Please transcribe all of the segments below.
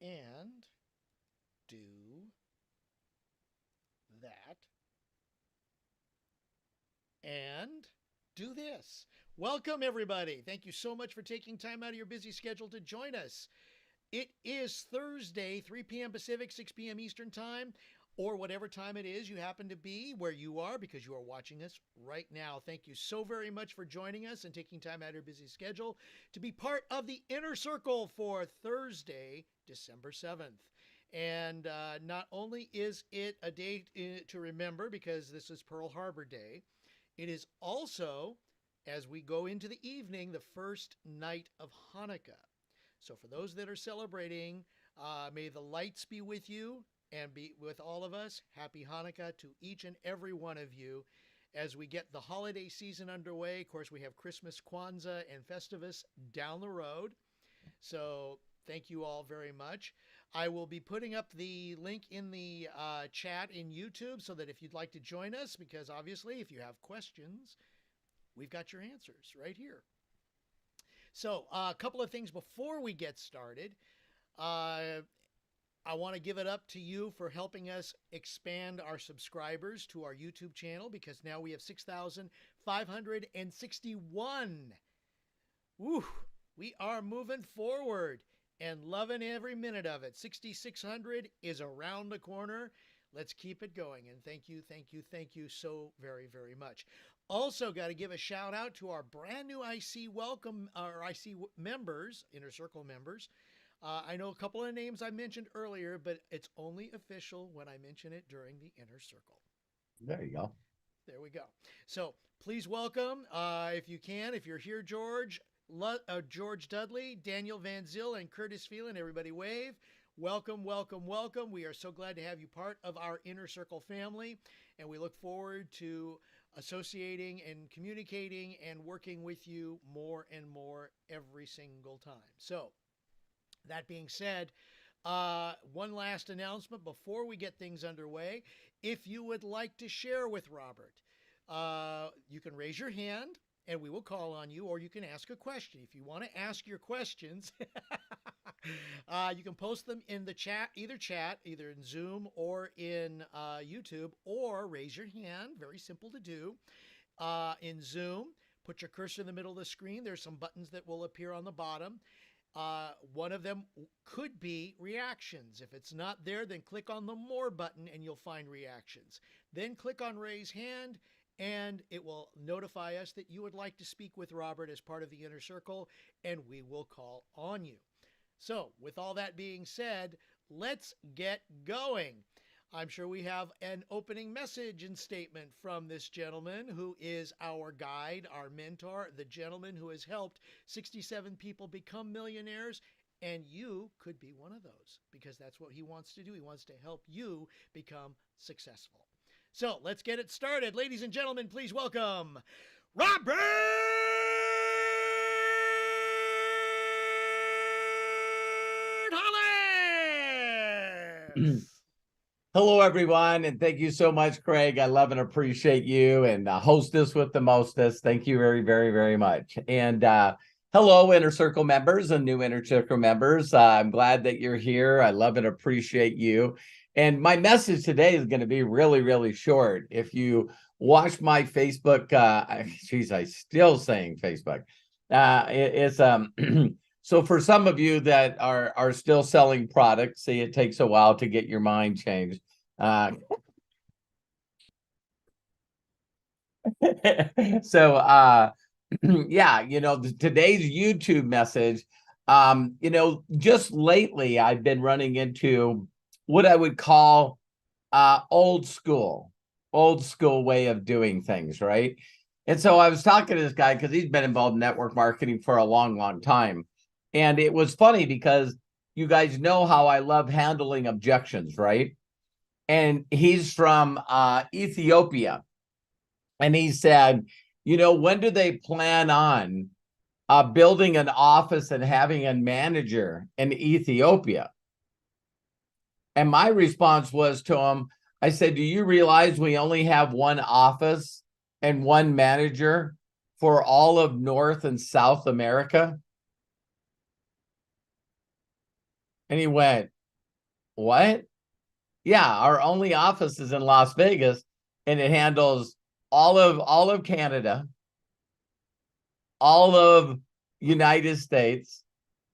and do that and do this. Welcome, everybody. Thank you so much for taking time out of your busy schedule to join us. It is Thursday, 3 p.m. Pacific, 6 p.m. Eastern Time, or whatever time it is you happen to be where you are because you are watching us right now. Thank you so very much for joining us and taking time out of your busy schedule to be part of the Inner Circle for Thursday, December 7th. And not only is it a day to remember because this is Pearl Harbor Day, it is also, as we go into the evening, the first night of Hanukkah. So, for those that are celebrating, may the lights be with you and be with all of us. Happy Hanukkah to each and every one of you as we get the holiday season underway. Of course, we have Christmas, Kwanzaa, and Festivus down the road. So, thank you all very much. I will be putting up the link in the chat in YouTube so that if you'd like to join us, because obviously, if you have questions, we've got your answers right here. So, a couple of things before we get started. I want to give it up to you for helping us expand our subscribers to our YouTube channel because now we have 6,561. Woo! We are moving forward and loving every minute of it. 6,600 is around the corner. Let's keep it going. And thank you so very, very much. Also, got to give a shout out to our brand new IC welcome, our IC members, Inner Circle members. I know a couple of names I mentioned earlier, but it's only official when I mention it during the Inner Circle. There you go. There we go. So please welcome, if you can, if you're here, George Dudley, Daniel Van Zyl, and Curtis Phelan. Everybody wave. Welcome, welcome, welcome. We are so glad to have you part of our Inner Circle family, and we look forward to associating and communicating and working with you more and more every single time. So, that being said, one last announcement before we get things underway. If you would like to share with Robert, you can raise your hand and we will call on you, or you can ask a question. If you want to ask your questions, you can post them in the chat, either in Zoom or in YouTube, or raise your hand. Very simple to do. In Zoom, put your cursor in the middle of the screen. There's some buttons that will appear on the bottom. One of them could be reactions. If it's not there, then click on the More button and you'll find reactions. Then click on Raise Hand and it will notify us that you would like to speak with Robert as part of the Inner Circle, and we will call on you. So, with all that being said, let's get going. I'm sure we have an opening message and statement from this gentleman who is our guide, our mentor, the gentleman who has helped 67 people become millionaires. And you could be one of those because that's what he wants to do. He wants to help you become successful. So let's get it started. Ladies and gentlemen, please welcome Robert Hollis. Hello, everyone, and thank you so much, Craig. I love and appreciate you and hostess with the mostest. Thank you very, very, very much. And hello, Inner Circle members and new Inner Circle members. I'm glad that you're here. I love and appreciate you. And my message today is going to be really, really short. If you watch my Facebook, geez, I'm still saying Facebook. It's So for some of you that are still selling products, see, it takes a while to get your mind changed. So yeah, today's YouTube message, just lately I've been running into what I would call old school way of doing things, right? And so I was talking to this guy because he's been involved in network marketing for a long, long time. And it was funny because you guys know how I love handling objections, right? And he's from Ethiopia. And he said, when do they plan on building an office and having a manager in Ethiopia? And my response was to him, I said, do you realize we only have one office and one manager for all of North and South America? And he went, what? Yeah, our only office is in Las Vegas, and it handles all of Canada, all of United States,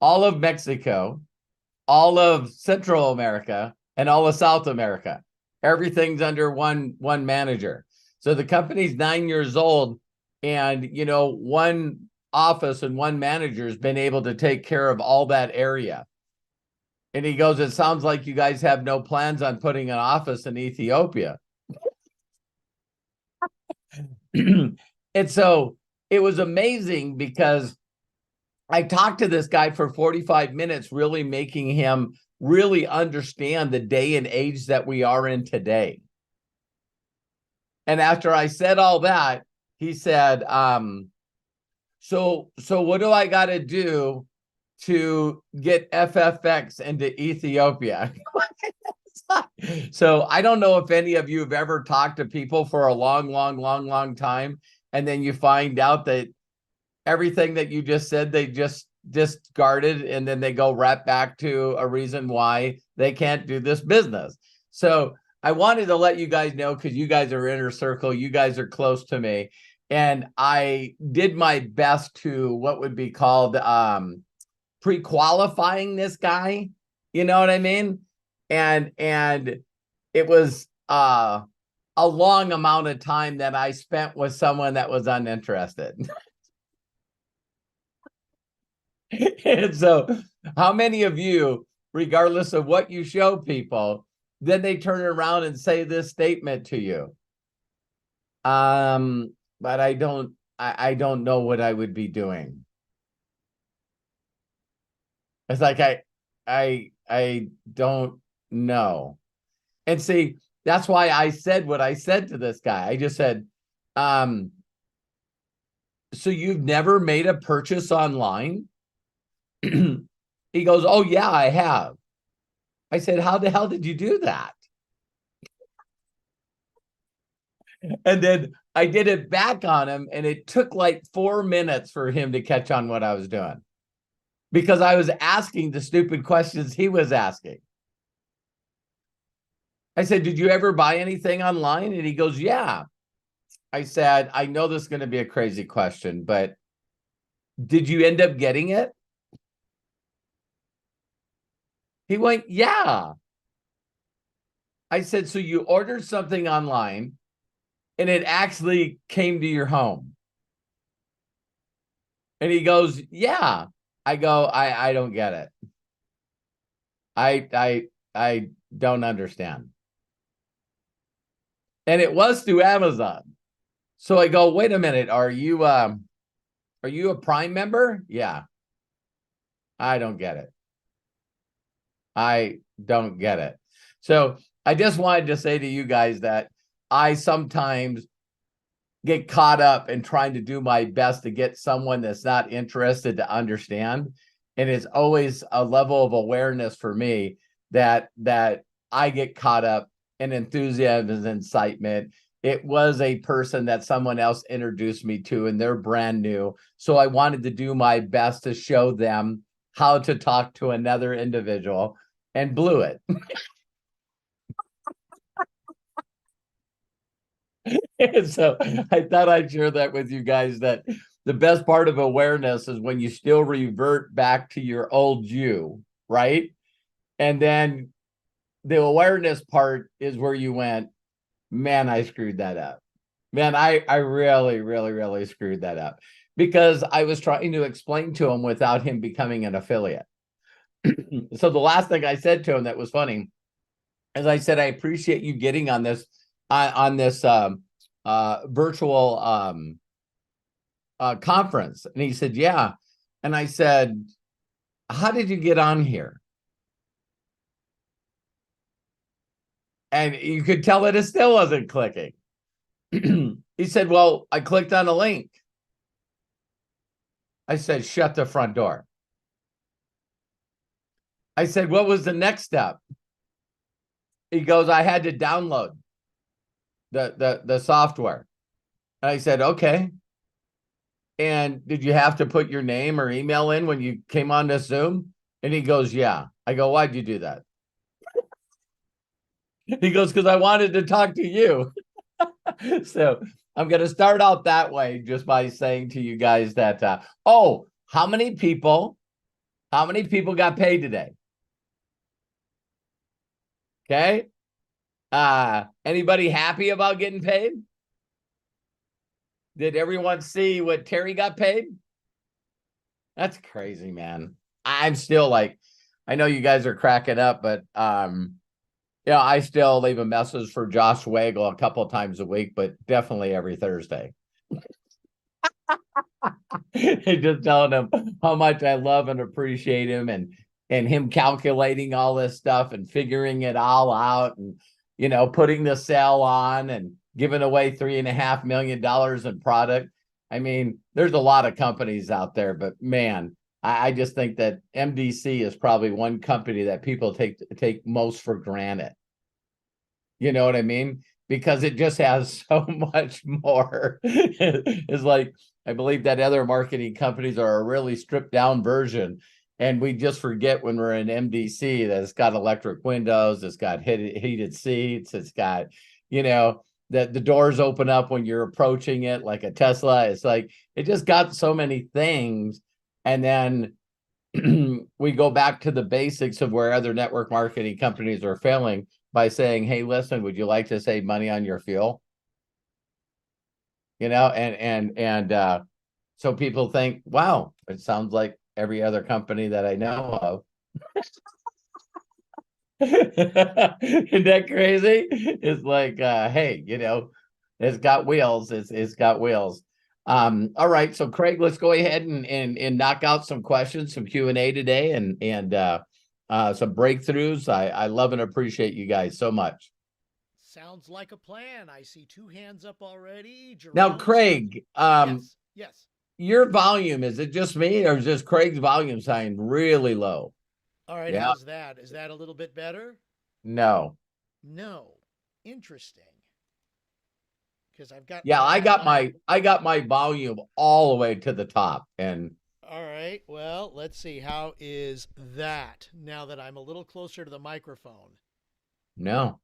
all of Mexico, all of Central America, and all of South America. Everything's under one manager. So the company's 9 years old, and one office and one manager has been able to take care of all that area. And he goes, it sounds like you guys have no plans on putting an office in Ethiopia. And so it was amazing because I talked to this guy for 45 minutes, really making him really understand the day and age that we are in today. And after I said all that, he said, so what do I got to do to get FFX into Ethiopia? So I don't know if any of you have ever talked to people for a long time, and then you find out that everything that you just said, they just discarded, and then they go right back to a reason why they can't do this business. So I wanted to let you guys know, because you guys are inner circle, you guys are close to me, and I did my best to what would be called pre-qualifying this guy. You know what I mean? And it was a long amount of time that I spent with someone that was uninterested. And so how many of you, regardless of what you show people, then they turn around and say this statement to you? But I don't know what I would be doing. It's like I don't know. And see, that's why I said what I said to this guy. I just said, so you've never made a purchase online? He goes, oh yeah, I have. I said, how the hell did you do that? And then I did it back on him, and it took like 4 minutes for him to catch on what I was doing, because I was asking the stupid questions he was asking. I said, did you ever buy anything online? And he goes, yeah. I said, I know this is going to be a crazy question, but did you end up getting it? He went, yeah. I said, so you ordered something online and it actually came to your home? And he goes, yeah. I go, I don't get it. I don't understand. And it was through Amazon. So I go, wait a minute, are you a Prime member? Yeah. I don't get it. I don't get it. So I just wanted to say to you guys that I sometimes get caught up in trying to do my best to get someone that's not interested to understand. And it's always a level of awareness for me that I get caught up in enthusiasm and incitement. It was a person that someone else introduced me to, and they're brand new. So I wanted to do my best to show them how to talk to another individual, and blew it. And so I thought I'd share that with you guys, that the best part of awareness is when you still revert back to your old you, right? And then the awareness part is where you went, man, I screwed that up. Man, I really screwed that up, because I was trying to explain to him without him becoming an affiliate. So the last thing I said to him that was funny is I said, I appreciate you getting on this virtual conference. And he said, yeah. And I said, how did you get on here? And you could tell that it still wasn't clicking. He said, well, I clicked on a link. I said, shut the front door. I said, what was the next step? He goes, I had to download the software. And I said, okay. And did you have to put your name or email in when you came on this Zoom? And he goes, yeah. I go, why'd you do that? He goes, because I wanted to talk to you. So I'm going to start out that way just by saying to you guys that, how many people got paid today? Okay. Anybody happy about getting paid? Did everyone see what Terry got paid? That's crazy, man. I'm still like, I know you guys are cracking up, but I still leave a message for Josh Wagle a couple of times a week, but definitely every Thursday. Just telling him how much I love and appreciate him, and him calculating all this stuff and figuring it all out, and putting the sale on and giving away $3.5 million in product. I mean, there's a lot of companies out there, but man, I just think that MDC is probably one company that people take most for granted. You know what I mean? Because it just has so much more. It's like, I believe that other marketing companies are a really stripped down version. And we just forget when we're in MDC that it's got electric windows, it's got heated seats, it's got, that the doors open up when you're approaching it like a Tesla. It's like, it just got so many things. And then we go back to the basics of where other network marketing companies are failing by saying, hey, listen, would you like to save money on your fuel? So people think, wow, it sounds like every other company that I know of. Isn't that crazy? It's like, hey, it's got wheels. It's got wheels. All right, so Craig, let's go ahead and knock out some questions, some Q&A today, and some breakthroughs. I love and appreciate you guys so much. Sounds like a plan. I see 2 hands up already. Now, Craig, yes. Your volume, is it just me, or is just Craig's volume sound really low? All right, how's that? Is that a little bit better? No. Interesting. Because I've got I got my volume all the way to the top. And all right, well, let's see. How is that now that I'm a little closer to the microphone? No.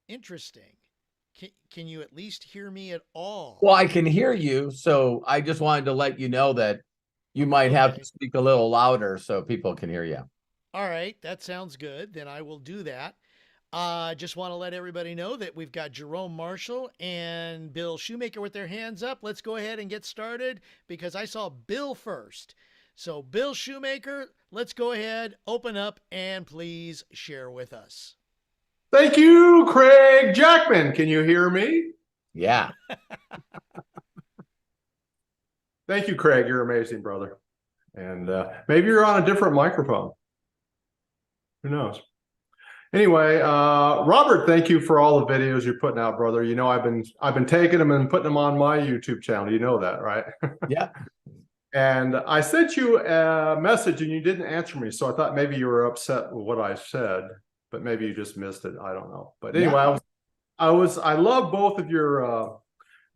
Interesting. Can you at least hear me at all? Well, I can hear you, so I just wanted to let you know that you might have to speak a little louder so people can hear you. All right, that sounds good. Then I will do that. Just want to let everybody know that we've got Jerome Marshall and Bill Shoemaker with their hands up. Let's go ahead and get started because I saw Bill first. So, Bill Shoemaker, let's go ahead, open up, and please share with us. Thank you, Craig Jackman. Can you hear me? Yeah. Thank you, Craig. You're amazing, brother. And maybe you're on a different microphone. Who knows? Anyway, Robert, thank you for all the videos you're putting out, brother. I've been taking them and putting them on my YouTube channel. You know that, right? Yeah. And I sent you a message and you didn't answer me, so I thought maybe you were upset with what I said, but maybe you just missed it. I don't know. But anyway, yeah. I love both of your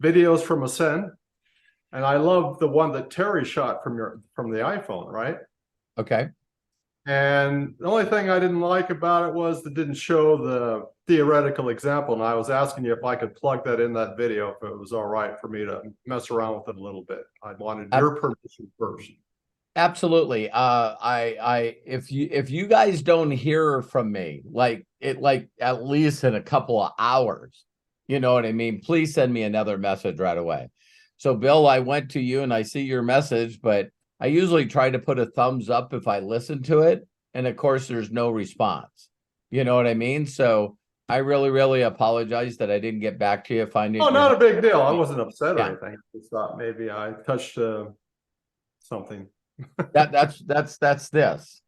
videos from Ascend, and I love the one that Terry shot from the iPhone, right? Okay. And the only thing I didn't like about it was it didn't show the theoretical example. And I was asking you if I could plug that in that video, if it was all right for me to mess around with it a little bit. I wanted your permission first. Absolutely. If you guys don't hear from me, like at least in a couple of hours, you know what I mean? Please send me another message right away. So Bill, I went to you and I see your message, but I usually try to put a thumbs up if I listen to it. And of course, there's no response. You know what I mean? So I really, really apologize that I didn't get back to you. Oh, not a big deal. I wasn't upset or anything. I just thought maybe I touched something. That's this.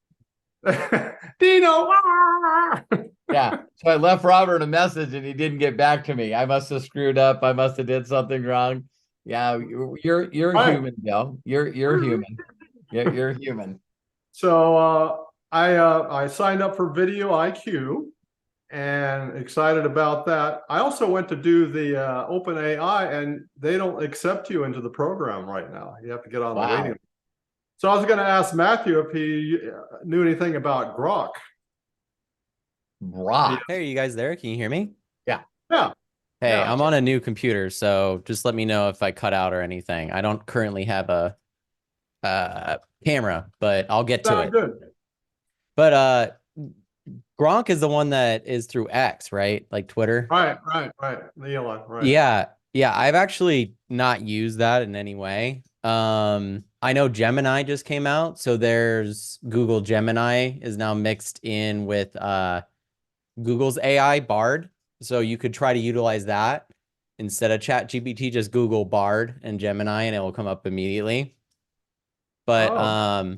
Dino. Yeah. So I left Robert a message and he didn't get back to me. I must have screwed up. I must have did something wrong. Yeah, you're human, Bill. You're human. You're human. So I signed up for Video IQ and excited about that. I also went to do the OpenAI, and they don't accept you into the program right now. You have to get on the waiting list. So I was going to ask Matthew if he knew anything about Grok. Rock. Hey, are you guys there? Can you hear me? Yeah. Hey, Yeah. I'm on a new computer, so just let me know if I cut out or anything. I don't currently have a camera, but I'll get to Sound it. good. But Gronk is the one that is through X, right? Like Twitter. Right. The Elon, right. Yeah. I've actually not used that in any way. I know Gemini just came out, so there's Google Gemini is now mixed in with Google's AI Bard. So you could try to utilize that instead of ChatGPT, just Google Bard and Gemini and it will come up immediately. But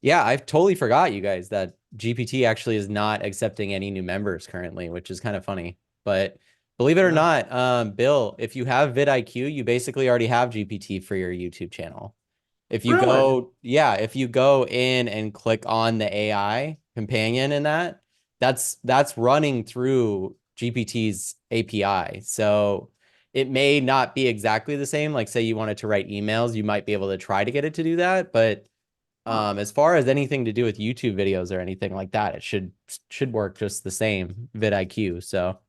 yeah, I've totally forgot, you guys, that GPT actually is not accepting any new members currently, which is kind of funny. But believe it or not, Bill, if you have vidIQ, you basically already have GPT for your YouTube channel. If you go in and click on the AI companion in that's running through GPT's API. So it may not be exactly the same. Like say you wanted to write emails, you might be able to try to get it to do that. But as far as anything to do with YouTube videos or anything like that, it should work just the same vidIQ. So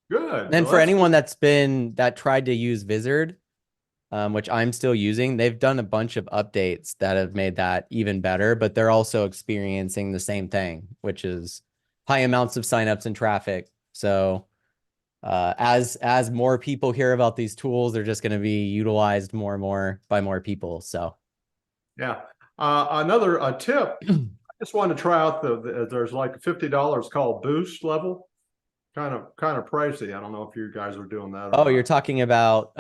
Good. and for anyone that tried to use Vizard, which I'm still using, they've done a bunch of updates that have made that even better, but they're also experiencing the same thing, which is high amounts of signups and traffic. So as more people hear about these tools, they're just going to be utilized more and more by more people. So yeah. Another tip. I just wanted to try out there's like $50 called Boost level. Kind of pricey. I don't know if you guys are doing that. Oh, you're talking about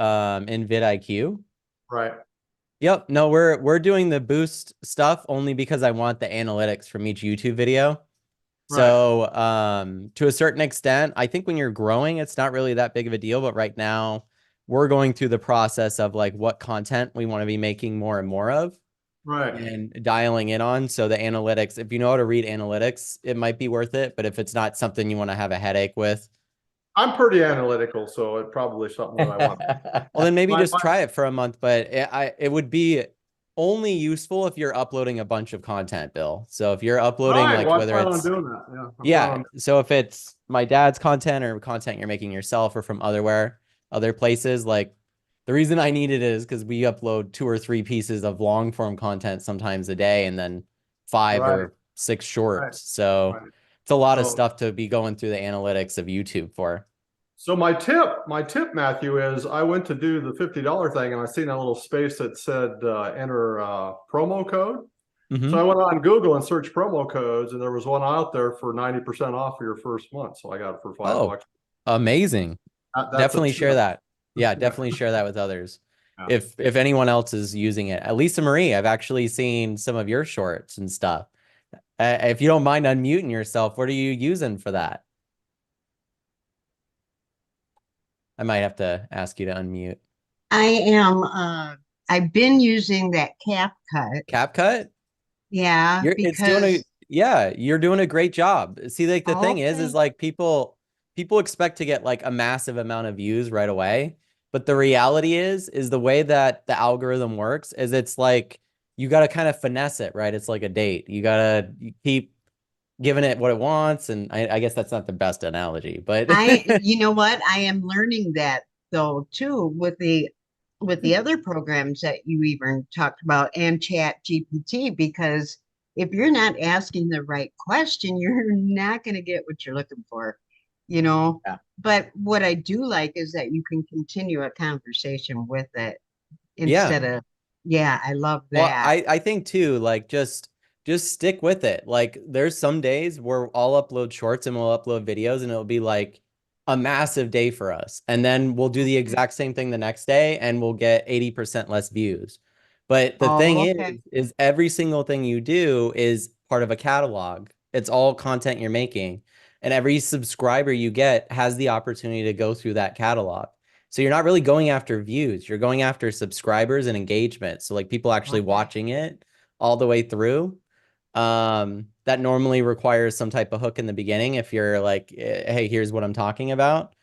in vidIQ? Right. Yep. No, we're doing the Boost stuff only because I want the analytics from each YouTube video. So to a certain extent, I think when you're growing, it's not really that big of a deal. But right now, we're going through the process of like what content we want to be making more and more of. Right. And dialing in on. So the analytics, if you know how to read analytics, it might be worth it. But if it's not something you want to have a headache with, I'm pretty analytical, so it's probably something that I want. well, then maybe just try it for a month. But it would be only useful if you're uploading a bunch of content, Bill. So if you're uploading like whether it's doing that. Yeah. So if it's my dad's content or content you're making yourself or from other places, like the reason I need it is because we upload 2 or 3 pieces of long form content sometimes a day and then 5 or 6 shorts. So it's a lot of stuff to be going through the analytics of YouTube for. So my tip, Matthew, is I went to do the $50 thing and I seen a little space that said enter promo code. So I went on Google and searched promo codes, and there was one out there for 90% off for your first month. So I got it for $5. Amazing. Definitely share that. Yeah, definitely share that with others. Yeah. If anyone else is using it. Lisa Marie, I've actually seen some of your shorts and stuff. If you don't mind unmuting yourself, what are you using for that? I might have to ask you to unmute. I am, I've been using that CapCut. CapCut? Yeah, you're doing a great job. See, like the thing is like people expect to get like a massive amount of views right away. But the reality is the way that the algorithm works is it's like you got to kind of finesse it, right? It's like a date. You keep giving it what it wants. And I guess that's not the best analogy, but you know what? I am learning that though too with the other programs that you even talked about and Chat GPT, because if you're not asking the right question, you're not going to get what you're looking for, you know? Yeah. But what I do like is that you can continue a conversation with it instead of, I love that. Well, I think too, like just stick with it. Like there's some days where I'll upload shorts and we'll upload videos and it'll be like a massive day for us. And then we'll do the exact same thing the next day and we'll get 80% less views. But the thing is every single thing you do is part of a catalog. It's all content you're making. And every subscriber you get has the opportunity to go through that catalog. So you're not really going after views. You're going after subscribers and engagement. So like people actually watching it all the way through. That normally requires some type of hook in the beginning if you're like, hey, here's what I'm talking about.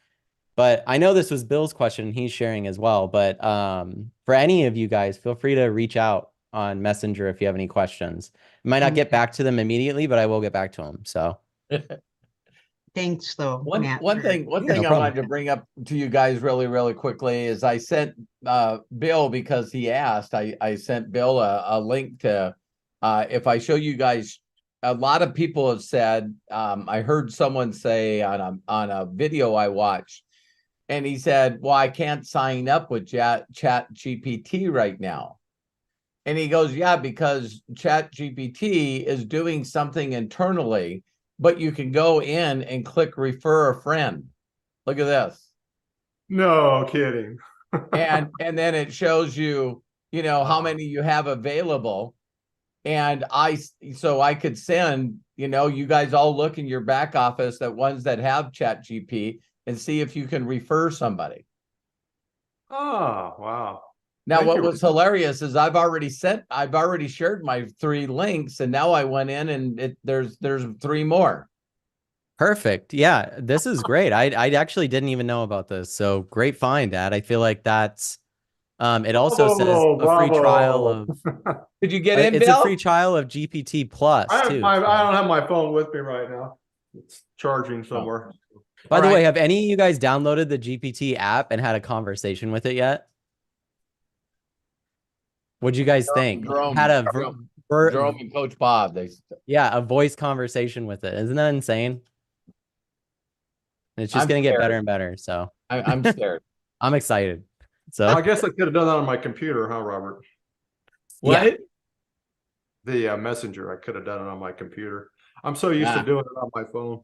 But I know this was Bill's question. He's sharing as well. But for any of you guys, feel free to reach out on Messenger if you have any questions. I might not get Okay. back to them immediately, but I will get back to them. So Thanks, though, One Matt. one thing one Yeah, thing no I problem. wanted to bring up to you guys really quickly is I sent Bill, because he asked, I sent Bill a link to if I show you guys. A lot of people have said, I heard someone say on a video I watched, and he said, well, I can't sign up with Chat GPT right now. And he goes, yeah, because Chat GPT is doing something internally, but you can go in and click refer a friend. Look at this. No kidding. And then it shows you, how many you have available. And so I could send, you guys all look in your back office at ones that have Chat GP and see if you can refer somebody. Oh, wow. Now, Thank what you. was hilarious is I've already shared my 3 links, and now I went in and there's 3 more. Perfect. Yeah, this is great. I actually didn't even know about this. So great find, Dad. I feel like that's it also says Bravo, a free trial bravo. of Did you get in, it's a Bill? free trial of GPT Plus I too. don't have my phone with me right now. It's charging somewhere. By All the way, right. have any of you guys downloaded the GPT app and had a conversation with it yet? What'd you guys think? Jerome, Had a Jerome and Coach Bob. a voice conversation with it. Isn't that insane? And it's just I'm gonna get better scared. and better. So I'm scared. I'm excited. So I guess I could have done that on my computer, huh, Robert? What? Yeah. The messenger, I could have done it on my computer. I'm so used to Yeah. doing it on my phone.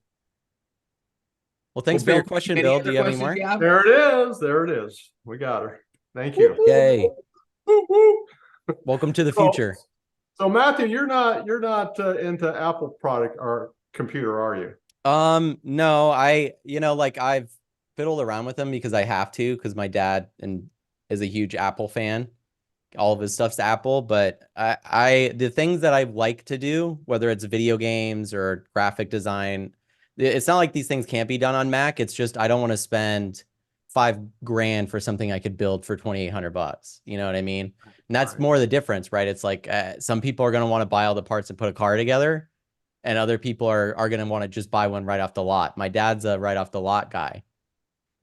Well, thanks for Bill, your question, any Bill. other Do you have any questions more? you have? There it is. There it is. We got her. Thank you. Yay. Woo, woo. Welcome to the So- future. So Matthew, you're not into Apple product or computer, are you? No, I've fiddled around with them because I have to, because my dad is a huge Apple fan. All of his stuff's Apple, but the things that I like to do, whether it's video games or graphic design, it's not like these things can't be done on Mac. It's just I don't want to spend $5,000 for something I could build for $2,800. You know what I mean? And that's Right. more the difference, right? It's like some people are going to want to buy all the parts and put a car together, and other people are going to want to just buy one right off the lot. My dad's a right off the lot guy,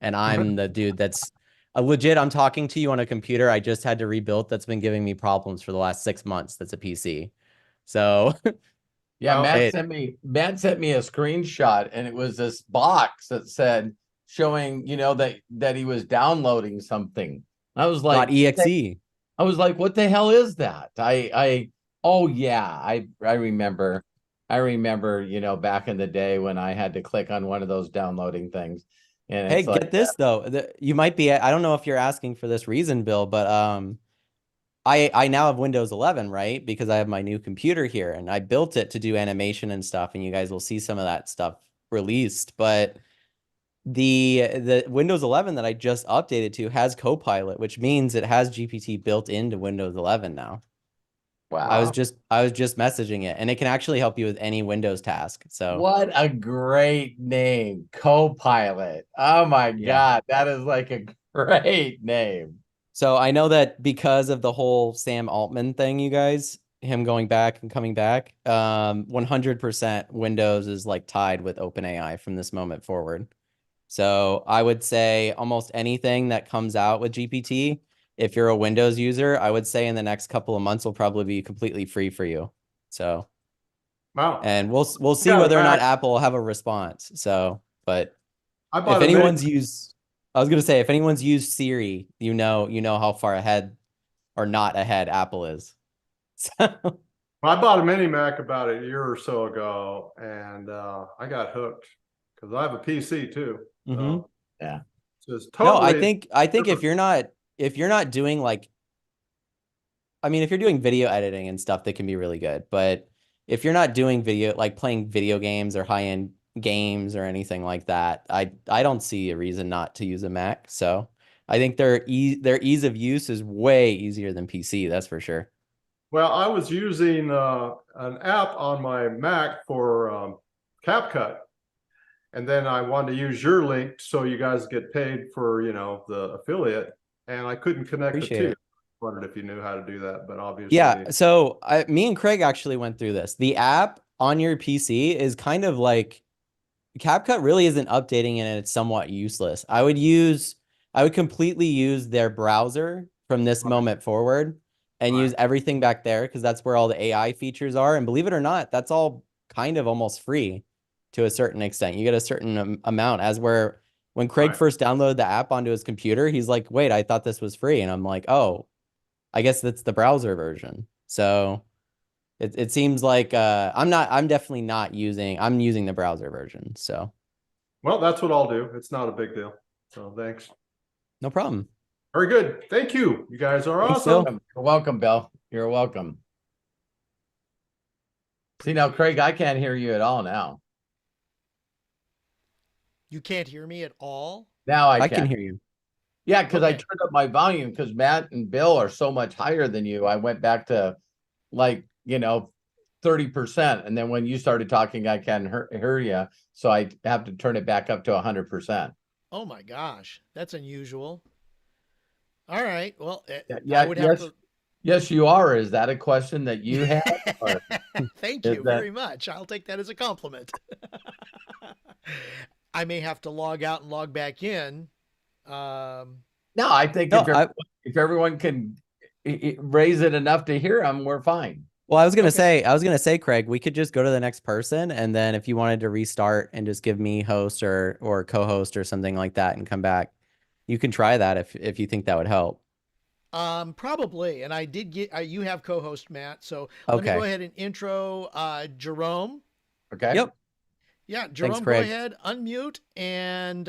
and I'm the dude that's legit. I'm talking to you on a computer I just had to rebuild that's been giving me problems for the last 6 months. That's a PC. So Yeah, Well, Matt sent me a screenshot, and it was this box that said showing, that he was downloading something. I was like, .exe. I was like, what the hell is that? Oh yeah, I remember. I remember, back in the day when I had to click on one of those downloading things. And Hey, it's like, get this though. You might be, I don't know if you're asking for this reason, Bill, but I now have Windows 11, right? Because I have my new computer here, and I built it to do animation and stuff, and you guys will see some of that stuff released. But the Windows 11 that I just updated to has Copilot, which means it has GPT built into Windows 11 now. wow. I was just messaging it, and it can actually help you with any Windows task. So What a great name, Copilot. Oh my Yeah. God, that is like a great name. So I know that because of the whole Sam Altman thing, you guys, him going back and coming back, 100% Windows is like tied with OpenAI from this moment forward. So I would say almost anything that comes out with GPT, if you're a Windows user, I would say in the next couple of months will probably be completely free for you. So, wow. and we'll see got a whether or not Mac. Apple will have a response. So, but I if bought a anyone's Mac. used, I was gonna say, if anyone's used Siri, you know how far ahead or not ahead Apple is. So, I bought a mini Mac about a year or so ago, and I got hooked because I have a PC too. So Mhm. Yeah. it's No, totally I think different. if you're not doing like, I mean, if you're doing video editing and stuff, that can be really good. But if you're not doing video, like playing video games or high-end games or anything like that, I don't see a reason not to use a Mac. So I think their ease of use is way easier than PC. That's for sure. Well, I was using an app on my Mac for CapCut, and then I wanted to use your link so you guys get paid for the affiliate, and I couldn't connect the Appreciate two. it. wondered if you knew how to do that, but obviously. Yeah. So me and Craig actually went through this. The app on your PC is kind of like CapCut really isn't updating and it's somewhat useless. I would completely use their browser from this Right. moment forward and Right. use everything back there because that's where all the AI features are. And believe it or not, that's all kind of almost free to a certain extent. You get a certain amount when Craig Right. first downloaded the app onto his computer, he's like, wait, I thought this was free. And I'm like, oh, I guess that's the browser version. So it seems like I'm definitely not I'm using the browser version. So Well, that's what I'll do. It's not a big deal. So thanks. no problem. Very good. Thank you. You guys are Thanks, awesome. Bill. You're welcome, Bill. You're welcome. See now, Craig, I can't hear you at all now. You can't hear me at all? Now I I can. can hear you. Yeah, because I Okay. turned up my volume because Matt and Bill are so much higher than you. I went back to like, 30%. And then when you started talking, I can't hear you. So I have to turn it back up to 100%. Oh my gosh, that's unusual. All right. Well, Yeah, I would have to. Yes, you are. Is that a question that you have? Or Thank is you that- very much. I'll take that as a compliment. I may have to log out and log back in. No, I think No, if everyone can raise it enough to hear them, we're fine. Well, I was gonna Okay. say, Craig, we could just go to the next person, and then if you wanted to restart and just give me host or co-host or something like that, and come back, you can try that if you think that would help. Probably. And I did get you have co-host Matt, so let me go Okay. ahead and intro Jerome. Okay. Yep. Yeah, Jerome, go Craig. ahead, unmute, and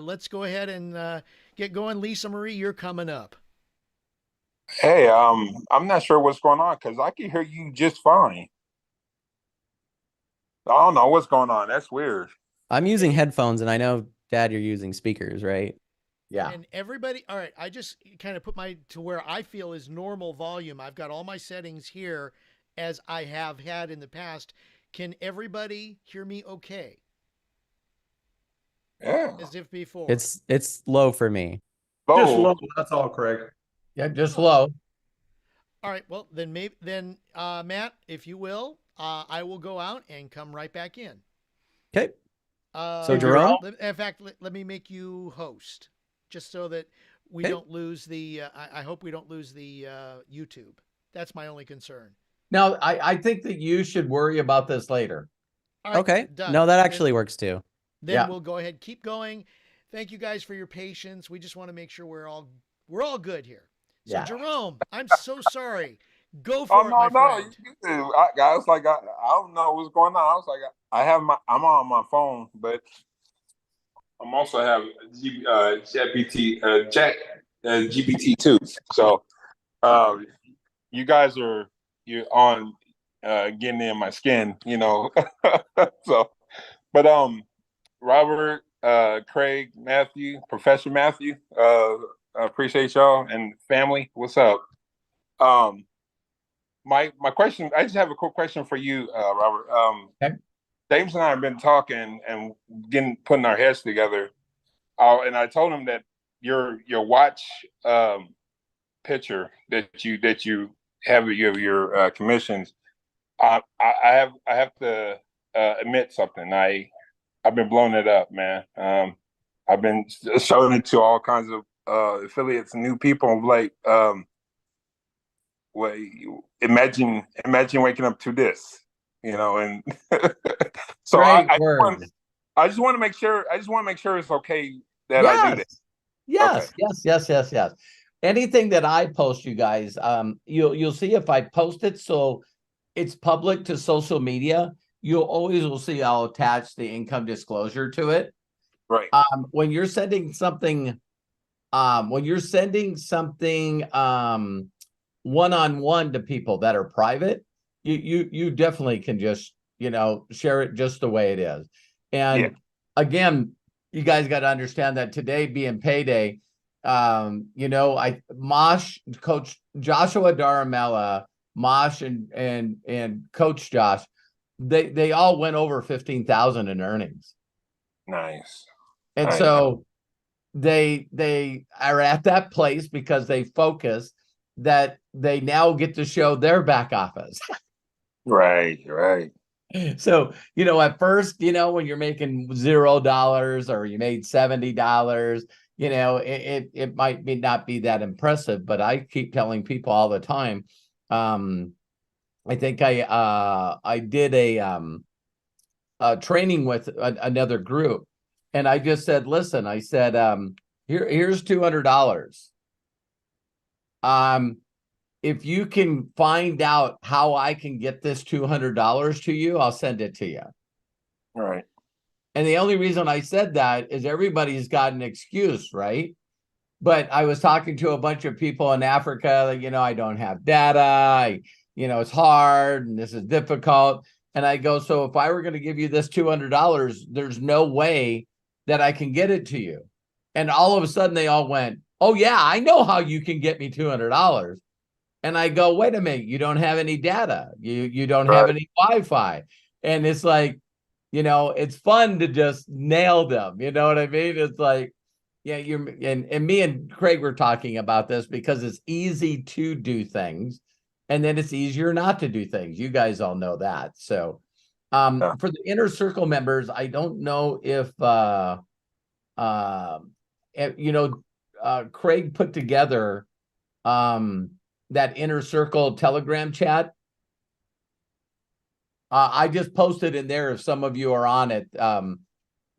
let's go ahead and get going. Lisa Marie, you're coming up. Hey, I'm not sure what's going on because I can hear you just fine. I don't know what's going on. That's weird. I'm using headphones, and I know, Dad, you're using speakers, right? Yeah. And everybody, all right, I just kind of put to where I feel is normal volume. I've got all my settings here as I have had in the past. Can everybody hear me okay? Yeah. As if before. It's low for me. Just Oh, low. That's all, Craig. Yeah, just low. All right, well, then Matt, if you will, I will go out and come right back in. Okay. So Hey, Jerome, In fact, let me make you host, just so that we Okay. don't lose the. I hope we don't lose the YouTube. That's my only concern. Now, I think that you should worry about this later. All right, okay. done. No, that actually works too. Then Yeah. we'll go ahead, keep going. Thank you guys for your patience. We just want to make sure we're all good here. So Yeah. Jerome, I'm so sorry. Go for it, no, my no. friend. I was like, I don't know what's going on. I was like, I'm on my phone, but I'm also have GPT 2. So, you guys you're on getting in my skin, So, but Robert, Craig, Matthew, Professor Matthew, I appreciate y'all and family. What's up? My question, I just have a quick question for you, Robert. Okay. James and I have been talking and putting our heads together. And I told him that your watch picture that you have your commissions. I have to admit something. I've been blowing it up, man. I've been showing it to all kinds of affiliates and new people. Like, well, imagine waking up to this, and so Great I words. just want to make sure. I just want to make sure it's okay that I do that. Yes, Okay. yes. Anything that I post, you guys, you'll see if I post it so it's public to social media, you'll always will see I'll attach the income disclosure to it. Right. When you're sending something, one-on-one to people that are private, you definitely can just share it just the way it is. And Yeah. again, you guys got to understand that today being payday, Mosh, Coach Joshua Daramella, Mosh and Coach Josh, they all went over 15,000 in earnings. Nice. And Nice. so they are at that place because they focus. that they now get to show their back office. Right, right. So, at first, when you're making $0 or you made $70, it might not be that impressive, but I keep telling people all the time. I think I did a training with another group, and I just said, listen, I said, here's $200. If you can find out how I can get this $200 to you, I'll send it to you. Right. And the only reason I said that is everybody's got an excuse, right? But I was talking to a bunch of people in Africa, I don't have data, it's hard and this is difficult. And I go, so if I were going to give you this $200, there's no way that I can get it to you. And all of a sudden they all went, oh yeah, I know how you can get me $200. And I go, wait a minute, you don't have any data. You don't have any Wi-Fi. And it's like, it's fun to just nail them. You know what I mean? It's like, yeah, and me and Craig were talking about this because it's easy to do things and then it's easier not to do things. You guys all know that. So for the inner circle members, I don't know if Craig put together that inner circle Telegram chat. I just posted in there if some of you are on it. Some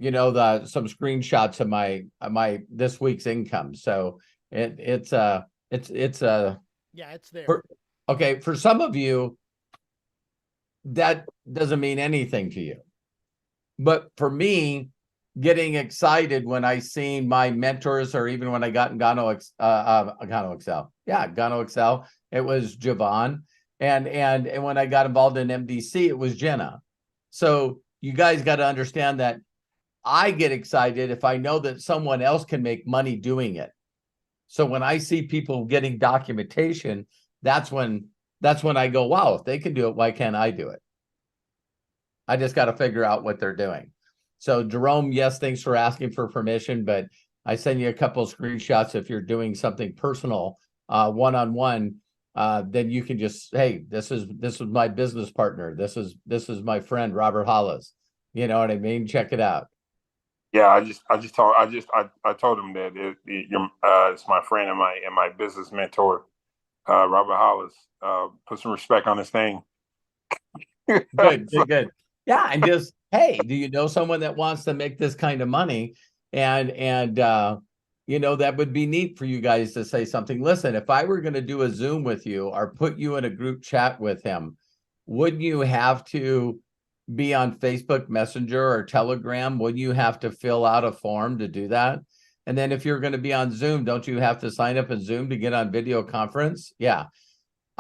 screenshots of my this week's income. So it's yeah, it's there. For some of you, that doesn't mean anything to you. But for me, getting excited when I seen my mentors, or even when I got in Gano Excel. Yeah, Gano Excel. It was Javon. And when I got involved in MDC, it was Jenna. So you guys got to understand that I get excited if I know that someone else can make money doing it. So when I see people getting documentation, that's when I go, wow, if they can do it, why can't I do it? I just got to figure out what they're doing. So Jerome, yes, thanks for asking for permission, but I send you a couple of screenshots if you're doing something personal, one-on-one. Then you can just, hey, this is my business partner. This is my friend Robert Hollis. You know what I mean? Check it out. Yeah, I told him that it's my friend and my business mentor, Robert Hollis. Put some respect on this name. Good. Yeah, and just, hey, do you know someone that wants to make this kind of money? And that would be neat for you guys to say something. Listen, if I were going to do a Zoom with you or put you in a group chat with him, wouldn't you have to be on Facebook Messenger or Telegram? Wouldn't you have to fill out a form to do that? And then if you're going to be on Zoom, don't you have to sign up in Zoom to get on video conference? Yeah.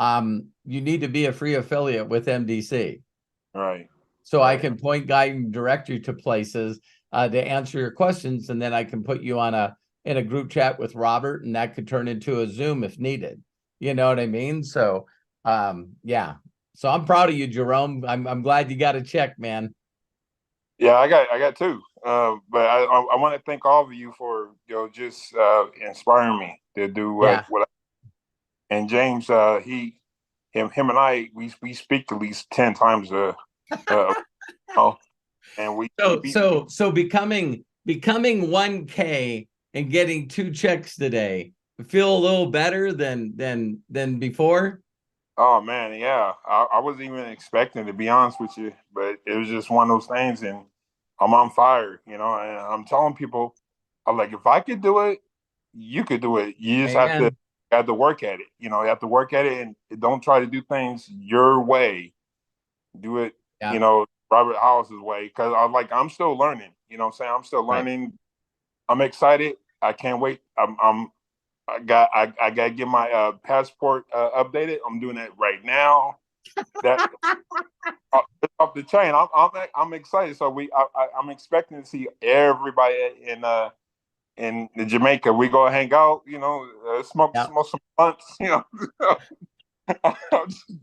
You need to be a free affiliate with MDC. Right. So I can point, guide, and direct you to places to answer your questions. And then I can put you in a group chat with Robert, and that could turn into a Zoom if needed. You know what I mean? So, yeah. So I'm proud of you, Jerome. I'm glad you got a check, man. Yeah, I got two. But I want to thank all of you for just inspiring me to do what and James, him and I, we speak at least 10 times and we so becoming 1K and getting 2 checks today feel a little better than before. Oh man, yeah. I wasn't even expecting, to be honest with you, but it was just one of those things, and I'm on fire, and I'm telling people, I'm like, if I could do it, you could do it. You just have to work at it. You have to work at it, and don't try to do things your way. Do it, Robert Hollis's way, because I'm still learning. You know what I'm saying? I'm still learning. Right. I'm excited. I can't wait. I got to get my passport updated. I'm doing that right now. That off the chain. I'm excited. So I'm expecting to see everybody in Jamaica. We go hang out. Smoke some blunts. I'm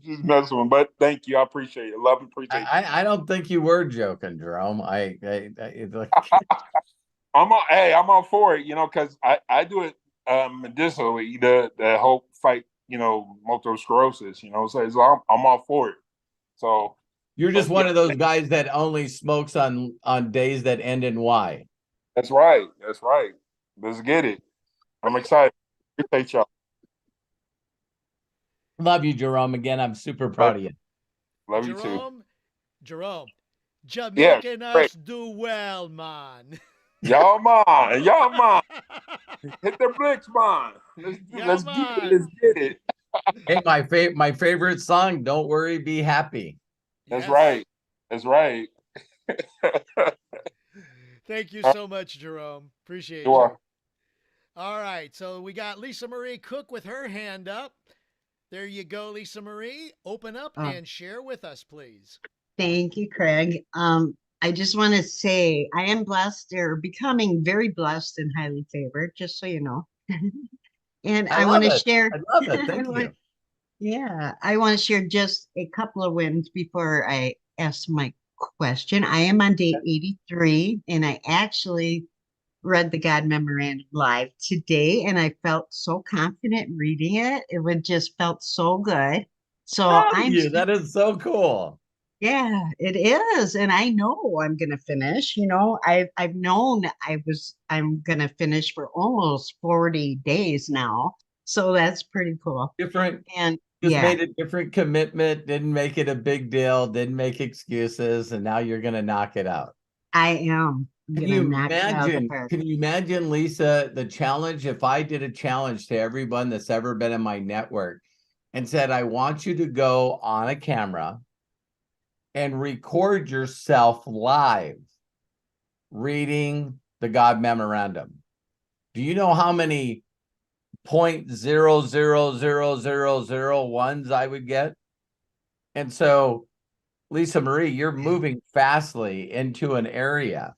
just messing with them, but thank you. I appreciate it. Love and appreciate it. I don't think you were joking, Jerome. I'm all for it. Because I do it medicinally. The whole fight multiple sclerosis. So I'm all for it. So You're just but one yeah, of those guys that only smokes on days that end in Y. that's right. That's right. Let's get it. I'm excited. Appreciate y'all. Love you, Jerome. Again, I'm super Love, proud of you. love you too. Jerome, Yeah, Jamaican great. us do well, man. Y'all man. Hit the bricks, man. Yeah, Let's get it. man. Let's get it. Hey, my favorite song, Don't Worry, Be Happy. That's Yes. right. That's right. Thank you so much, Jerome. Appreciate You you. are. All right. So we got Lisa Marie Cook with her hand up. There you go, Lisa Marie. Open up Oh, and share with us, please. thank you, Craig. I just want to say I am blessed or becoming very blessed and highly favored, just so you know. And I I want love to it. share, I love it. I Thank want, you. yeah, I want to share just a couple of wins before I ask my question. I am on day 83, and I actually read the God Memorandum live today, and I felt so confident reading it. It would just felt so good. So Proud of I'm you. That is so cool. yeah, it is. And I know I'm gonna finish. I've known I'm gonna finish for almost 40 days now. So that's pretty cool. Different, And just yeah, made a different commitment, didn't make it a big deal, didn't make excuses, and now you're gonna knock it out. I am. I'm Can gonna you knock it out of the imagine? park. Can you imagine, Lisa, the challenge? If I did a challenge to everyone that's ever been in my network and said, I want you to go on a camera and record yourself live reading the God Memorandum. Do you know how many 0.000001s I would get? And so, Lisa Marie, you're moving fastly into an area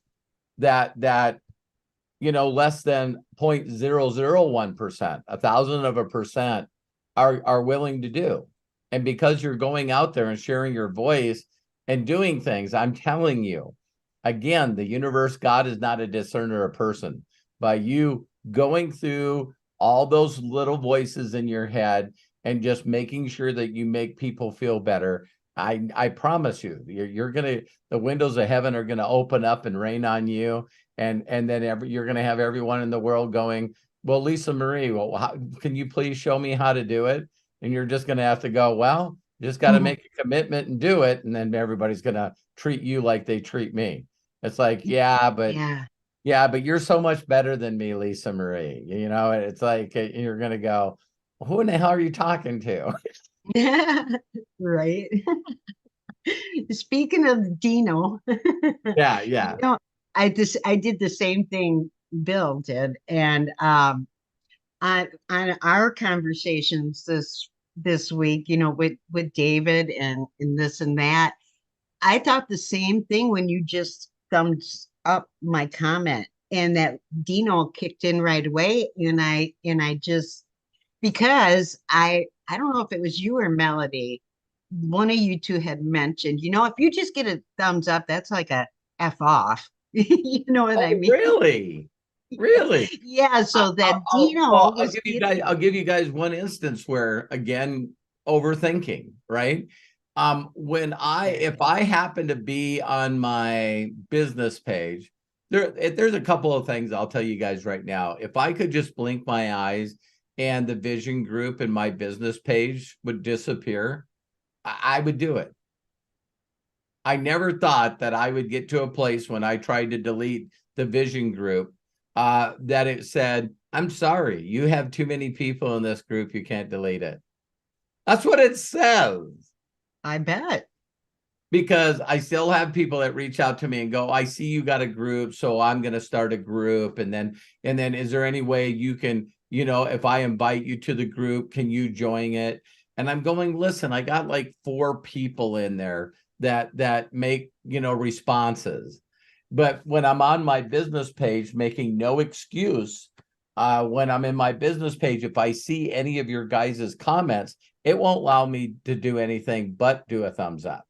that less than 0.001%, a thousandth of a percent are willing to do. And because you're going out there and sharing your voice and doing things, I'm telling you, again, the universe, God is not a discerner of person. By you going through all those little voices in your head and just making sure that you make people feel better, I promise you, the windows of heaven are gonna open up and rain on you, and then you're gonna have everyone in the world going, well, Lisa Marie, well, can you please show me how to do it? And you're just gonna have to go, well, you just got to make a commitment and do it, and then everybody's gonna treat you like they treat me. It's like, Yeah. but you're so much better than me, Lisa Marie. It's like you're gonna go, who in the hell are you talking to? Right. Speaking of Dino, Yeah. I did the same thing Bill did, and on our conversations this week, with David and this and that, I thought the same thing when you just thumbs up my comment, and that Dino kicked in right away, and I just because I don't know if it was you or Melody, one of you two had mentioned, if you just get a thumbs up, that's like a F off. You know what I Oh, mean? really? Really? Yeah, so that Dino Well, was getting I'll give you guys one instance where, again, overthinking, right? If I happen to be on my business page, there's a couple of things I'll tell you guys right now. If I could just blink my eyes and the vision group in my business page would disappear, I would do it. I never thought that I would get to a place when I tried to delete the vision group that it said, I'm sorry, you have too many people in this group, you can't delete it. That's what it says. I bet. Because I still have people that reach out to me and go, I see you got a group, so I'm going to start a group. And then is there any way you can, if I invite you to the group, can you join it? And I'm going, listen, I got like 4 people in there that make, responses. But when I'm on my business page, making no excuse, when I'm in my business page, if I see any of your guys' comments, it won't allow me to do anything but do a thumbs up.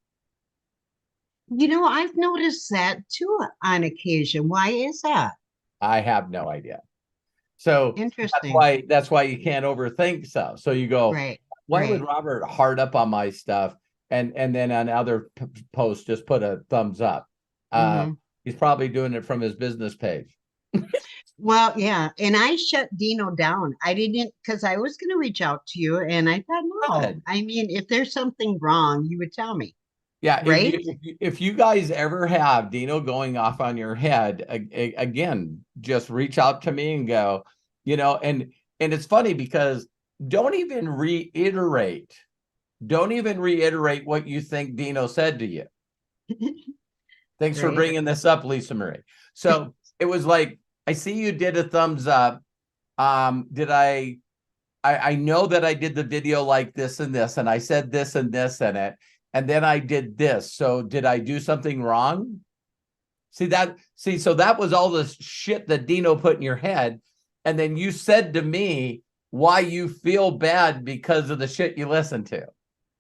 I've noticed that too on occasion. Why is that? I have no idea. So Interesting. that's why you can't overthink stuff. So you go, Right. why would Right. Robert heart up on my stuff and then on other posts just put a thumbs up? Mhm. He's probably doing it from his business page. Well, yeah, and I shut Dino down. I didn't because I was going to reach out to you, and I thought, no. Good. I mean, if there's something wrong, you would tell me, Yeah, right? if you guys ever have Dino going off on your head again, just reach out to me and go, and it's funny because don't even reiterate what you think Dino said to you. Thanks for Right. bringing this up, Lisa Marie. So it was like, I see you did a thumbs up. Did I know that I did the video like this and this, and I said this and this in it, and then I did this. So did I do something wrong? So that was all the shit that Dino put in your head. And then you said to me why you feel bad because of the shit you listen to.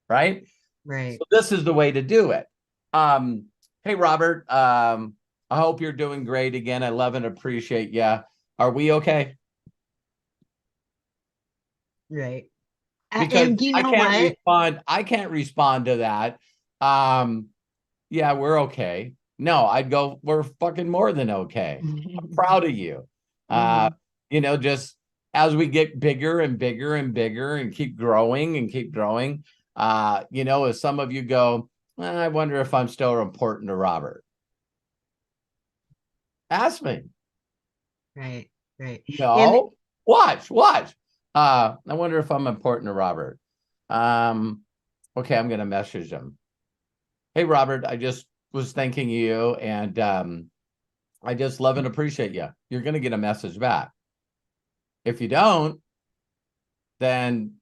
Right? Right. So this is the way to do it. Hey, Robert, I hope you're doing great again. I love and appreciate you. Are we okay? Right. Because And you know what? I can't respond to that. Yeah, we're okay. No, I'd go, we're fucking more than okay. I'm proud of you. Mhm. Just as we get bigger and bigger and bigger and keep growing, as some of you go, I wonder if I'm still important to Robert. Ask me. Right. Right. And No, watch. I wonder if I'm important to Robert. Okay, I'm gonna message him. Hey, Robert, I just was thanking you, and I just love and appreciate you. You're gonna get a message back. If you don't, then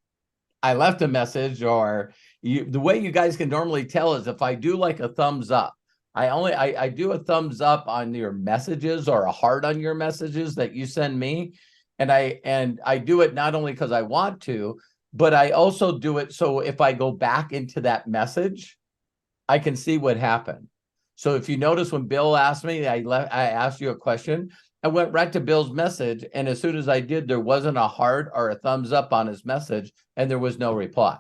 I left a message, or the way you guys can normally tell is if I do like a thumbs up. I do a thumbs up on your messages or a heart on your messages that you send me. And I do it not only because I want to, but I also do it so if I go back into that message, I can see what happened. So if you notice when Bill asked me, I asked you a question, I went right to Bill's message. And as soon as I did, there wasn't a heart or a thumbs up on his message, and there was no reply.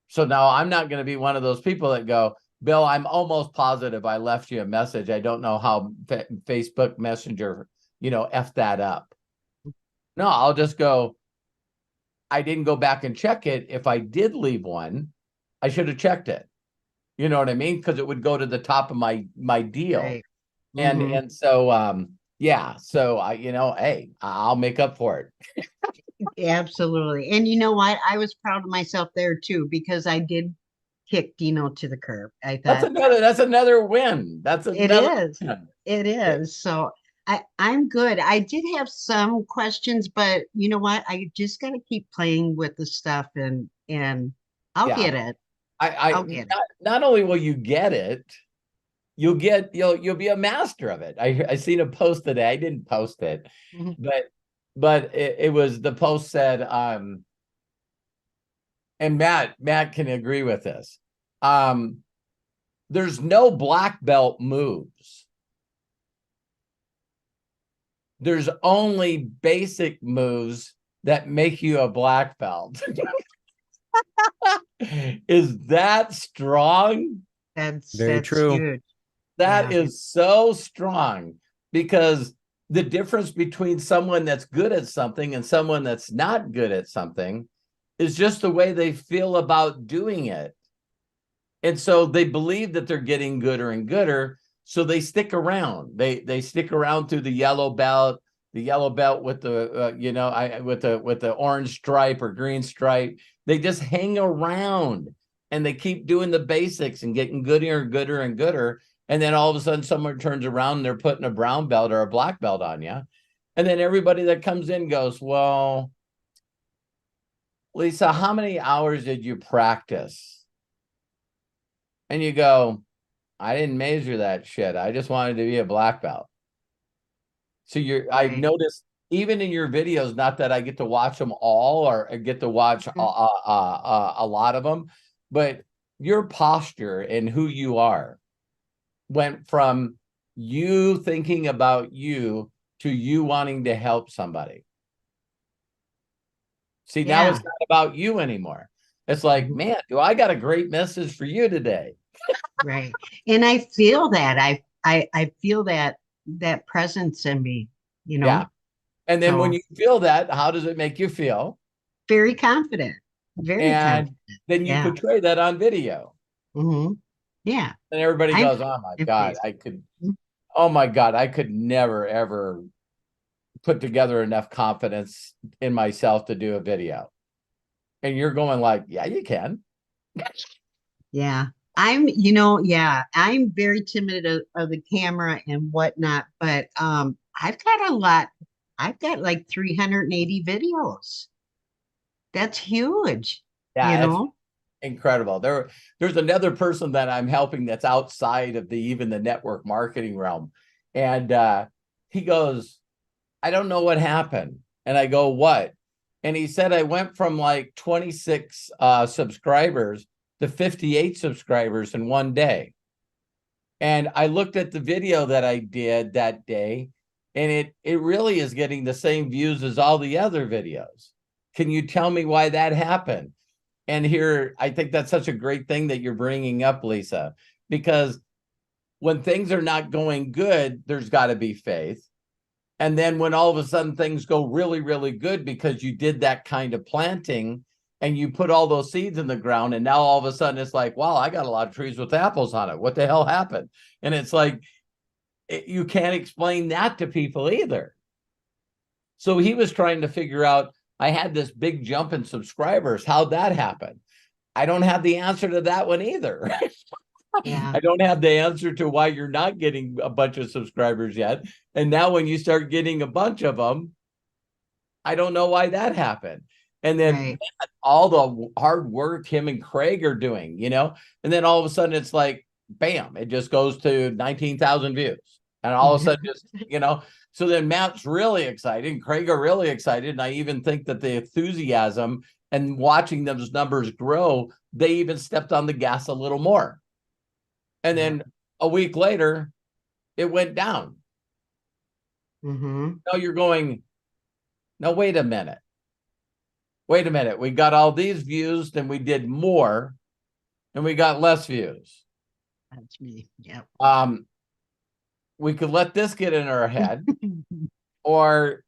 So now I'm not going to be one of those people that go, Bill, I'm almost positive I left you a message. I don't know how Facebook Messenger, F that up. No, I'll just go, I didn't go back and check it. If I did leave one, I should have checked it. You know what I mean? Because it would go to the top of my deal. right. And so yeah, so hey, I'll make up for it. Absolutely. And you know what? I was proud of myself there too, because I did kick Dino to the curb. I That's thought another win. That's it another is. win. It is. So I'm good. I did have some questions, but you know what? I just gotta keep playing with the stuff and I'll Yeah. get it. I I'll get it. not only will you get it, you'll be a master of it. I seen a post today. I didn't post it, Mhm. but it was, the post said, and Matt can agree with this. There's no black belt moves. There's only basic moves that make you a black belt. Is that strong? Very That's true. huge. That Yeah. is so strong, because the difference between someone that's good at something and someone that's not good at something is just the way they feel about doing it. And so they believe that they're getting gooder and gooder, so they stick around. They stick around through the yellow belt with the with the orange stripe or green stripe. They just hang around and they keep doing the basics and getting gooder and gooder and gooder. And then all of a sudden someone turns around and they're putting a brown belt or a black belt on you. And then everybody that comes in goes, well, Lisa, how many hours did you practice? And you go, I didn't measure that shit. I just wanted to be a black belt. So I've Right. noticed even in your videos, not that I get to watch them all or I get to watch Mhm. a lot of them, but your posture and who you are went from you thinking about you to you wanting to help somebody. See, now Yeah. it's not about you anymore. It's like, Mhm. man, do I got a great message for you today? Right. And I feel that. I feel that presence in me, you Yeah. know. And then when So you feel that, how does it make you feel? very confident. Very And confident. then you Yeah. portray that on video. Hmm. Yeah. And everybody I'm goes, oh my in God, face. I could, oh my God, I could never, ever put together enough confidence in myself to do a video. And you're going like, yeah, you can. Yeah. I'm very timid of the camera and whatnot, but I've got a lot. I've got like 380 videos. That's huge, you Yeah, it's know? incredible. There's another person that I'm helping that's outside of even the network marketing realm. And he goes, I don't know what happened. And I go, what? And he said, I went from like 26 subscribers to 58 subscribers in one day. And I looked at the video that I did that day, and it really is getting the same views as all the other videos. Can you tell me why that happened? And here, I think that's such a great thing that you're bringing up, Lisa, because when things are not going good, there's got to be faith. And then when all of a sudden things go really, really good because you did that kind of planting and you put all those seeds in the ground, and now all of a sudden it's like, wow, I got a lot of trees with apples on it. What the hell happened? And it's like, you can't explain that to people either. So he was trying to figure out, I had this big jump in subscribers. How'd that happen? I don't have the answer to that one either. Yeah. I don't have the answer to why you're not getting a bunch of subscribers yet. And now when you start getting a bunch of them, I don't know why that happened. And then Right. all the hard work him and Craig are doing, and then all of a sudden it's like, bam, it just goes to 19,000 views. And all of a sudden just, so then Matt's really excited and Craig are really excited. And I even think that the enthusiasm and watching those numbers grow, they even stepped on the gas a little more. And then a week later, it went down. Mm-hmm. Now you're going, no, wait a minute. Wait a minute. We got all these views, then we did more, and we got less views. That's me. Yep. We could let this get in our head, or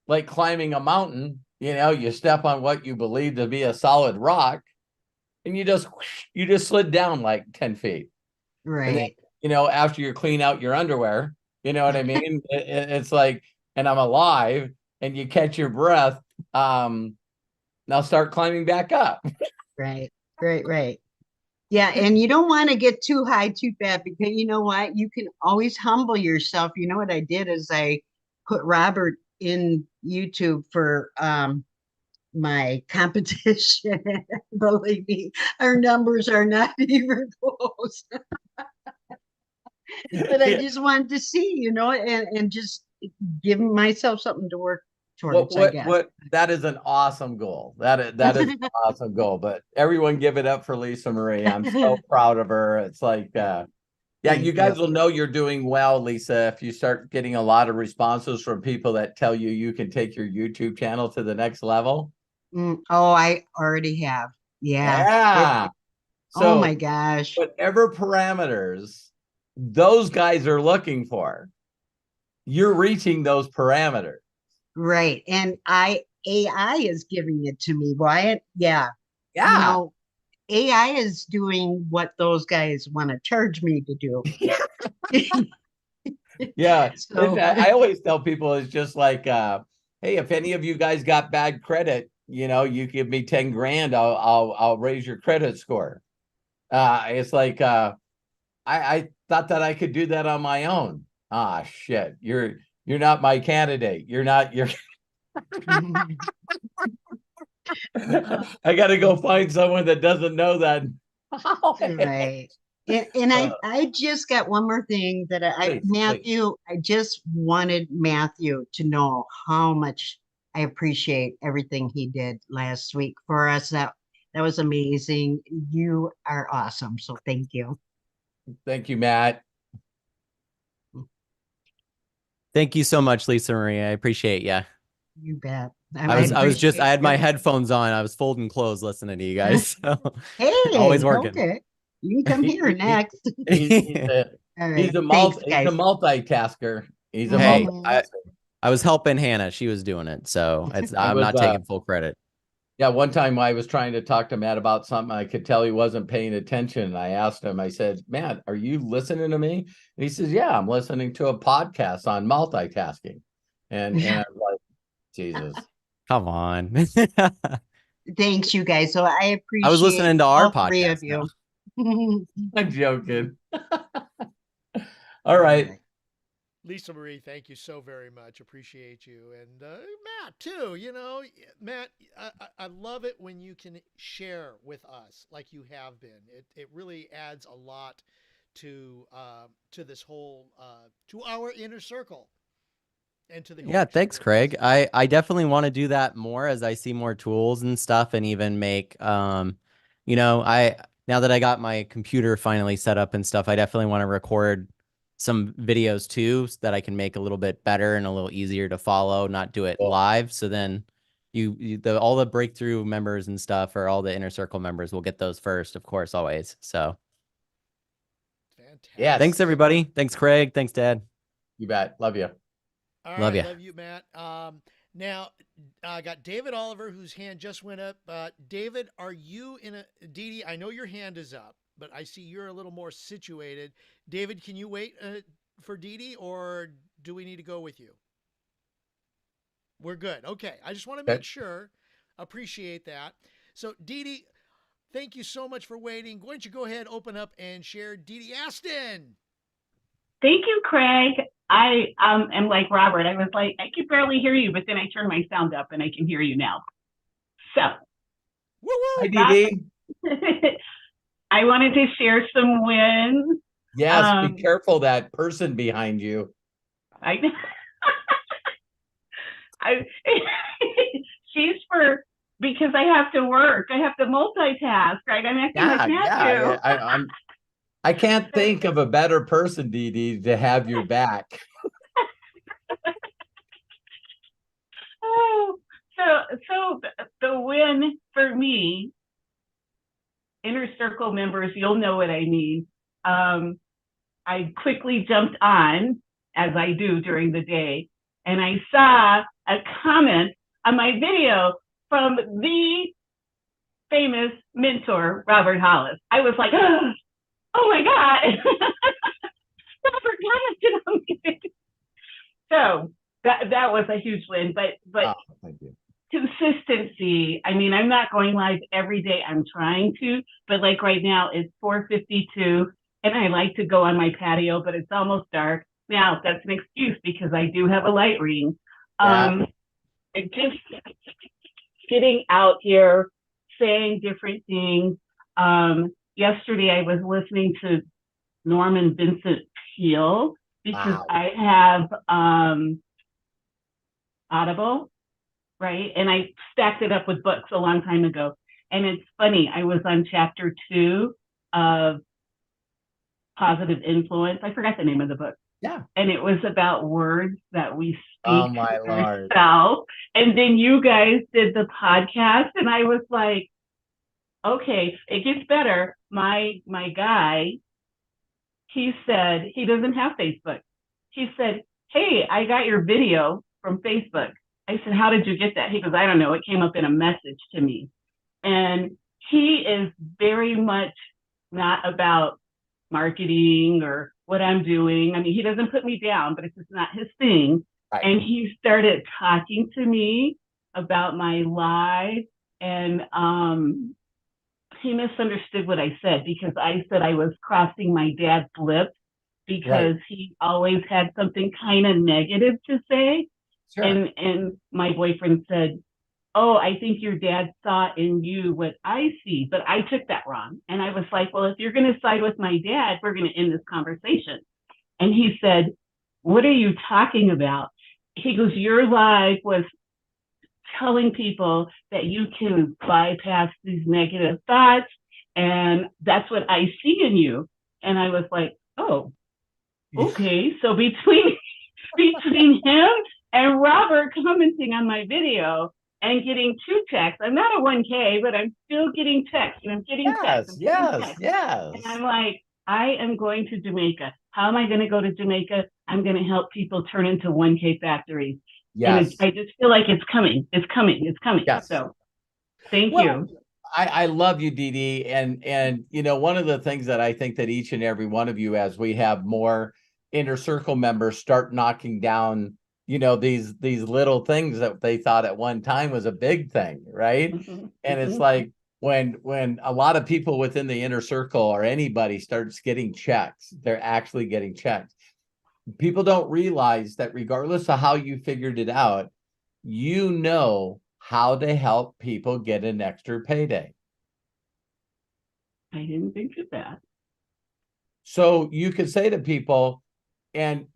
like climbing a mountain, you step on what you believe to be a solid rock, and you just slid down like 10 feet. Right. And then, after you clean out your underwear, you know what I mean? It's like, and I'm alive, and you catch your breath. Now start climbing back up. Right. Right. Yeah, and you don't want to get too high too fast because you know what? You can always humble yourself. You know what I did is I put Robert in YouTube for my competition. Believe me, our numbers are not even close. But I just wanted to see, and just give myself something to work towards, I guess. What that is an awesome goal. That is an awesome goal. But everyone give it up for Lisa Marie. I'm so proud of her. It's like yeah, Thank you guys you. will know you're doing well, Lisa, if you start getting a lot of responses from people that tell you can take your YouTube channel to the next level. Oh, I already have. Yeah. Yeah. Oh So my gosh. whatever parameters those guys are looking for, you're reaching those parameters. Right. And AI is giving it to me. Wyatt. Yeah. Yeah. AI is doing what those guys want to charge me to do. Yeah. So I always tell people it's just like, hey, if any of you guys got bad credit, you give me 10 grand, I'll raise your credit score. It's like, I thought that I could do that on my own. Ah, shit. You're not my candidate. You're I got to go find someone that doesn't know that. right. And I just got one more thing that Please. Matthew, I just wanted Matthew to know how much I appreciate everything he did last week for us. That was amazing. You are awesome. So thank you. Thank you, Matt. Thank you so much, Lisa Marie. I appreciate you. You bet. I had my you. headphones on. I was folding clothes listening to you guys. So always Hey, working. okay. You can come here next. He's All he's right. a Thanks, multi, he's guys. a multitasker. He's a Hey, Mhm. I was helping Hannah. She was doing it. So I'm was not taking full credit. yeah, one time I was trying to talk to Matt about something. I could tell he wasn't paying attention. And I asked him, I said, Matt, are you listening to me? And he says, yeah, I'm listening to a podcast on multitasking. And I'm like, Jesus. Come on. Thanks, you guys. So I I was appreciate listening to our all three podcast of now. you. I'm joking. All right. Lisa Marie, thank you so very much. Appreciate you. And Matt, too. Matt, I love it when you can share with us like you have been. It really adds a lot to this whole to our inner circle and to the Yeah, thanks, experience. Craig. I definitely want to do that more as I see more tools and stuff, and even make I now that I got my computer finally set up and stuff, I definitely want to record some videos too so that I can make a little bit better and a little easier to follow, not do it Cool. live. So then all the breakthrough members and stuff, or all the inner circle members, will get those first, of course, always. So Fantastic. Yes. thanks, everybody. Thanks, Craig. Thanks, Dad. You bet. Love you. All Love right, ya. love you, Matt. Now I got David Oliver, whose hand just went up. David, are you in a Dee Dee? I know your hand is up, but I see you're a little more situated. David, can you wait for Dee Dee, or do we need to go with you? We're good. Okay, I just want to make sure. Appreciate that. So Dee Dee, thank you so much for waiting. Why don't you go ahead, open up, and share Dee Dee Aston? Thank you, Craig. I am like Robert. I was like, I could barely hear you, but then I turned my sound up and I can hear you now. So, Hi, Dee Dee. I wanted to share some wins. Yes, be careful that person behind you. I she's for because I have to work. I have to multitask, right? I'm acting like Matthew. I can't think of a better person, Dee Dee, to have your back. Oh, so the win for me, inner circle members, you'll know what I mean. I quickly jumped on, as I do during the day, and I saw a comment on my video from the famous mentor, Robert Hollis. I was like, oh my God, Robert commented on me. So that was a huge win, but thank you. Consistency. I mean, I'm not going live every day. I'm trying to, but like right now it's 4:52 and I like to go on my patio, but it's almost dark. Now that's an excuse because I do have a light ring. Just getting out here, saying different things. Yesterday I was listening to Norman Vincent Peale because I have Audible, right? And I stacked it up with books a long time ago. And it's funny, I was on chapter 2 of Positive Influence. I forgot the name of the book. Yeah. And it was about words that we speak oh my Lord. ourselves. And then you guys did the podcast, and I was like, okay, it gets better. My guy, he said he doesn't have Facebook. He said, hey, I got your video from Facebook. I said, how did you get that? He goes, I don't know. It came up in a message to me. And he is very much not about marketing or what I'm doing. I mean, he doesn't put me down, but it's just not his thing. Right. And he started talking to me about my life, and he misunderstood what I said because I said I was crossing my dad's lips because he always had something kind of negative to say. Sure. And my boyfriend said, oh, I think your dad saw in you what I see, but I took that wrong. And I was like, well, if you're going to side with my dad, we're going to end this conversation. And he said, what are you talking about? He goes, your life was telling people that you can bypass these negative thoughts, and that's what I see in you. And I was like, oh, okay. So between between him and Robert commenting on my video and getting 2 checks. I'm not a 1K, but I'm still getting checks, and I'm getting checks. Yes. And I'm like, I am going to Jamaica. How am I going to go to Jamaica? I'm going to help people turn into 1K factories. Yes. And I just feel like it's coming. It's coming. It's coming. Yes. So thank you. I love you, Dee Dee. And you know, one of the things that I think that each and every one of you, as we have more inner circle members, start knocking down, you know, these little things that they thought at one time was a big thing, right? And it's like when a lot of people within the inner circle or anybody starts getting checks, they're actually getting checks. People don't realize that regardless of how you figured it out, you know how to help people get an extra payday. I didn't think of that. So you could say to people and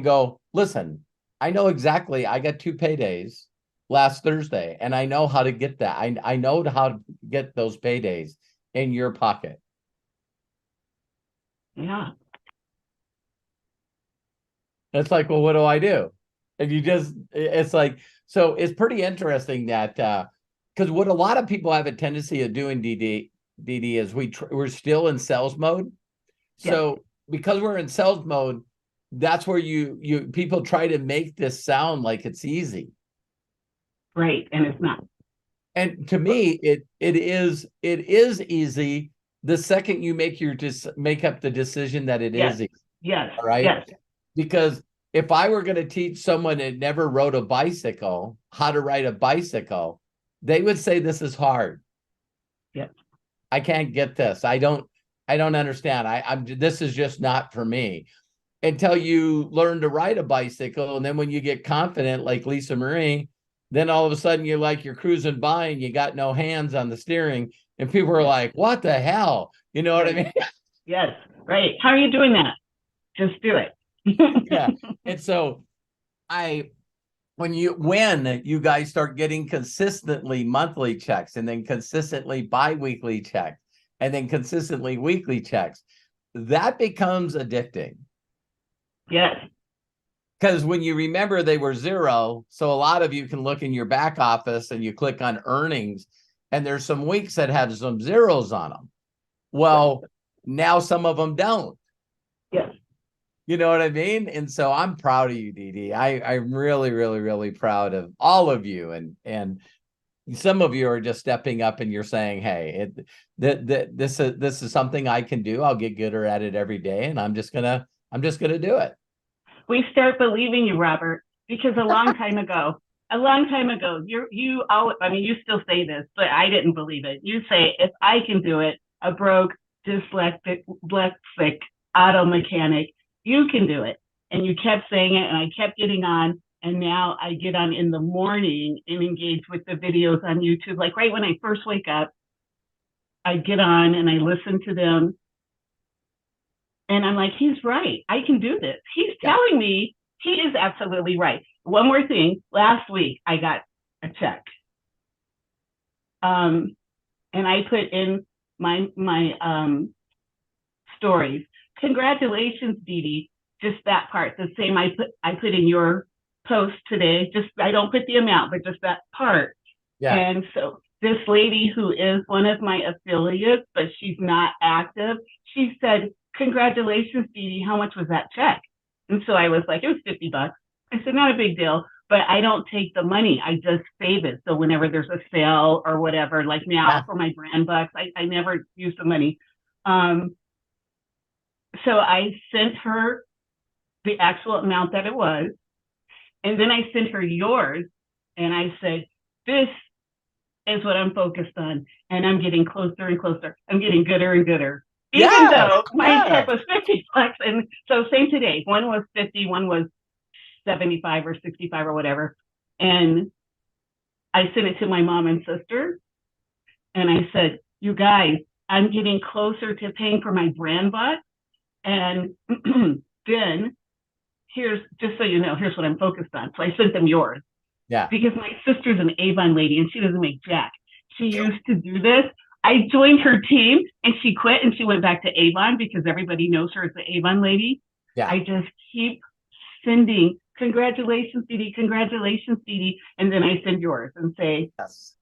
go, listen, I know exactly, I got 2 paydays last Thursday, and I know how to get that. I know how to get those paydays in your pocket. Yeah. It's like, well, what do I do? And you just, it's like, so it's pretty interesting that, because what a lot of people have a tendency of doing, DD, is we're still in sales mode. So because we're in sales mode, that's where people try to make this sound like it's easy. Right. And it's not. And to me, it is easy the second you make up the decision that it is easy. Yes. All right. Yes. Because if I were going to teach someone that never rode a bicycle how to ride a bicycle, they would say this is hard. Yes. I can't get this. I don't understand. This is just not for me. Until you learn to ride a bicycle, and then when you get confident, like Lisa Marie, then all of a sudden you're cruising by and you got no hands on the steering, and people are like, "What the hell?" You know what I mean? Yes. Right. How are you doing that? Just do it. Yeah. And so when you guys start getting consistently monthly checks, and then consistently bi-weekly checks, and then consistently weekly checks, that becomes addicting. Yes. Because when you remember they were 0, so a lot of you can look in your back office and you click on earnings, and there's some weeks that have some zeros on them. Well, now some of them don't. Yes. You know what I mean? And so I'm proud of you, Dee Dee. I'm really, really, really proud of all of you. And some of you are just stepping up and you're saying, hey, this is something I can do. I'll get gooder at it every day. And I'm just gonna do it. We start believing you, Robert, because a long time ago, you still say this, but I didn't believe it. You say, if I can do it, a broke, dyslexic, auto mechanic, you can do it. And you kept saying it, and I kept getting on. And now I get on in the morning and engage with the videos on YouTube. Like right when I first wake up, I get on and I listen to them. And I'm like, he's right. I can do this. He's telling me he is absolutely right. One more thing. Last week, I got a check. And I put in my stories. Congratulations, Dee Dee. Just that part. The same I put in your post today. Just I don't put the amount, but just that part. Yeah. And so this lady who is one of my affiliates, but she's not active, she said, congratulations, Dee Dee. How much was that check? And so I was like, it was $50. I said, not a big deal, but I don't take the money. I just save it. So whenever there's a sale or whatever, like now for my brand bucks, I never use the money. So I sent her the actual amount that it was. And then I sent her yours. And I said, this is what I'm focused on. And I'm getting closer and closer. I'm getting gooder and gooder. Even though my check was $50. And so same today. One was 50, one was 75 or 65 or whatever. And I sent it to my mom and sister. And I said, you guys, I'm getting closer to paying for my brand bucks. And then here's, just so you know, here's what I'm focused on. So I sent them yours. Yeah. Because my sister's an Avon lady and she doesn't make jack. She used to do this. I joined her team and she quit and she went back to Avon because everybody knows her as the Avon lady. Yeah. I just keep sending congratulations, Dee congratulations, Dee and then I send yours and say, Yes.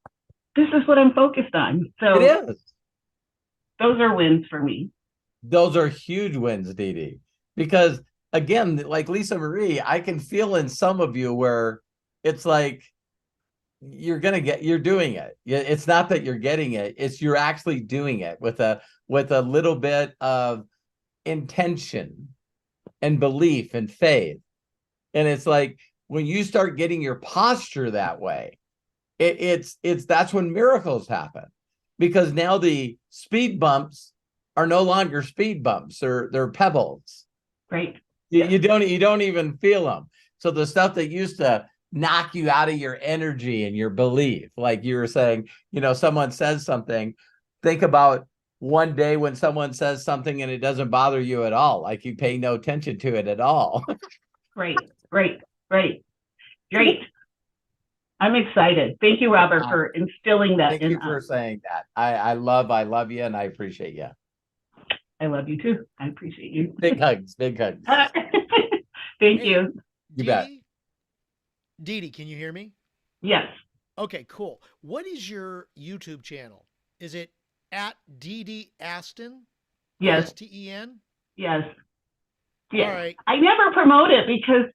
this is what I'm focused on. So It is. those are wins for me. Those are huge wins, Dee, because again, like Lisa Marie, I can feel in some of you where it's like you're doing it. It's not that you're getting it, it's you're actually doing it with a little bit of intention and belief and faith. And it's like when you start getting your posture that way, it's that's when miracles happen, because now the speed bumps are no longer speed bumps, they're pebbles. Right. You don't even feel them. So the stuff that used to knock you out of your energy and your belief, like you were saying, someone says something, think about one day when someone says something and it doesn't bother you at all, like you pay no attention to it at all. Great. I'm excited. Thank you, Robert, for instilling that Thank in you for us. saying that. I love you, and I appreciate you. I love you too. I appreciate you. Big hugs. Thank Hey, you. You bet. Dee, can you hear me? Yes. Okay, cool. What is your YouTube channel? Is it at Dee Aston? Yes. ASTEN? Yes. Yeah. All right. I never promote it because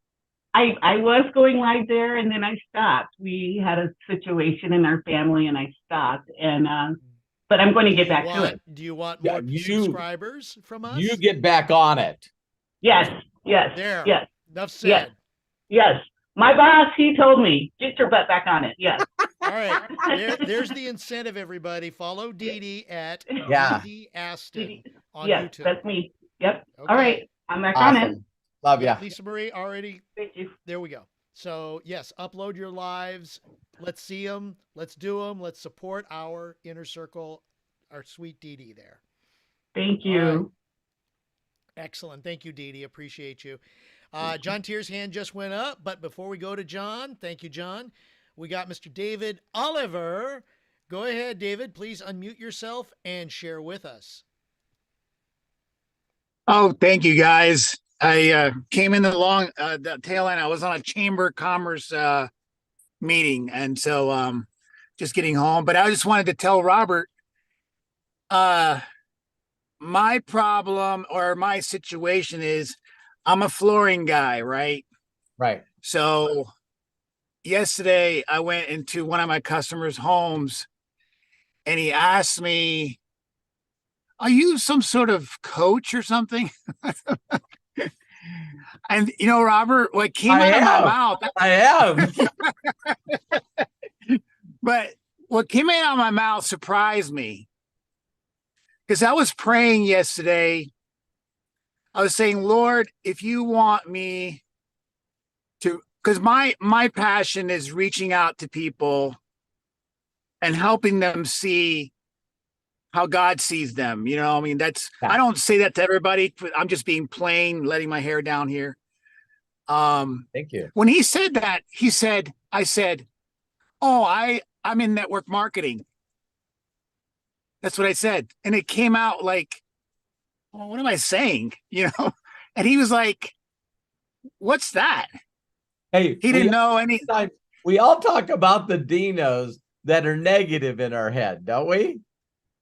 I was going live there and then I stopped. We had a situation in our family and I stopped. And but I'm going to get back to it. Do you want more subscribers from us? You get back on it. Yes. There. Yes. Enough said. Yes. My boss, he told me, get your butt back on it. Yes. All right. There's the incentive, everybody. Follow Dee at Dee Aston on YouTube. That's me. Yep. Okay. All right. I'm back on it. Love ya. Lisa Marie already. Thank you. There we go. So yes, upload your lives. Let's see them. Let's do them. Let's support our inner circle, our sweet Dee there. Thank you. Right. Excellent. Thank you, Dee. Appreciate you. John Tier's hand just went up, but before we go to John, thank you, John. We got Mr. David Oliver. Go ahead, David. Please unmute yourself and share with us. Oh, thank you, guys. I came in the tail end. I was on a Chamber of Commerce meeting, and so just getting home. But I just wanted to tell Robert, my problem or my situation is I'm a flooring guy, right? Right. So yesterday I went into one of my customers' homes and he asked me, are you some sort of coach or something? And Robert, what came out of my mouth, I am. but what came out of my mouth surprised me. Because I was praying yesterday. I was saying, Lord, if you want me to, because my passion is reaching out to people and helping them see how God sees them. I don't say that to everybody. I'm just being plain, letting my hair down here. Thank you. When he said that, I said, oh, I'm in network marketing. That's what I said. And it came out like, well, what am I saying? And he was like, what's that? Hey, he didn't know any. We all talk about the dinos that are negative in our head, don't we?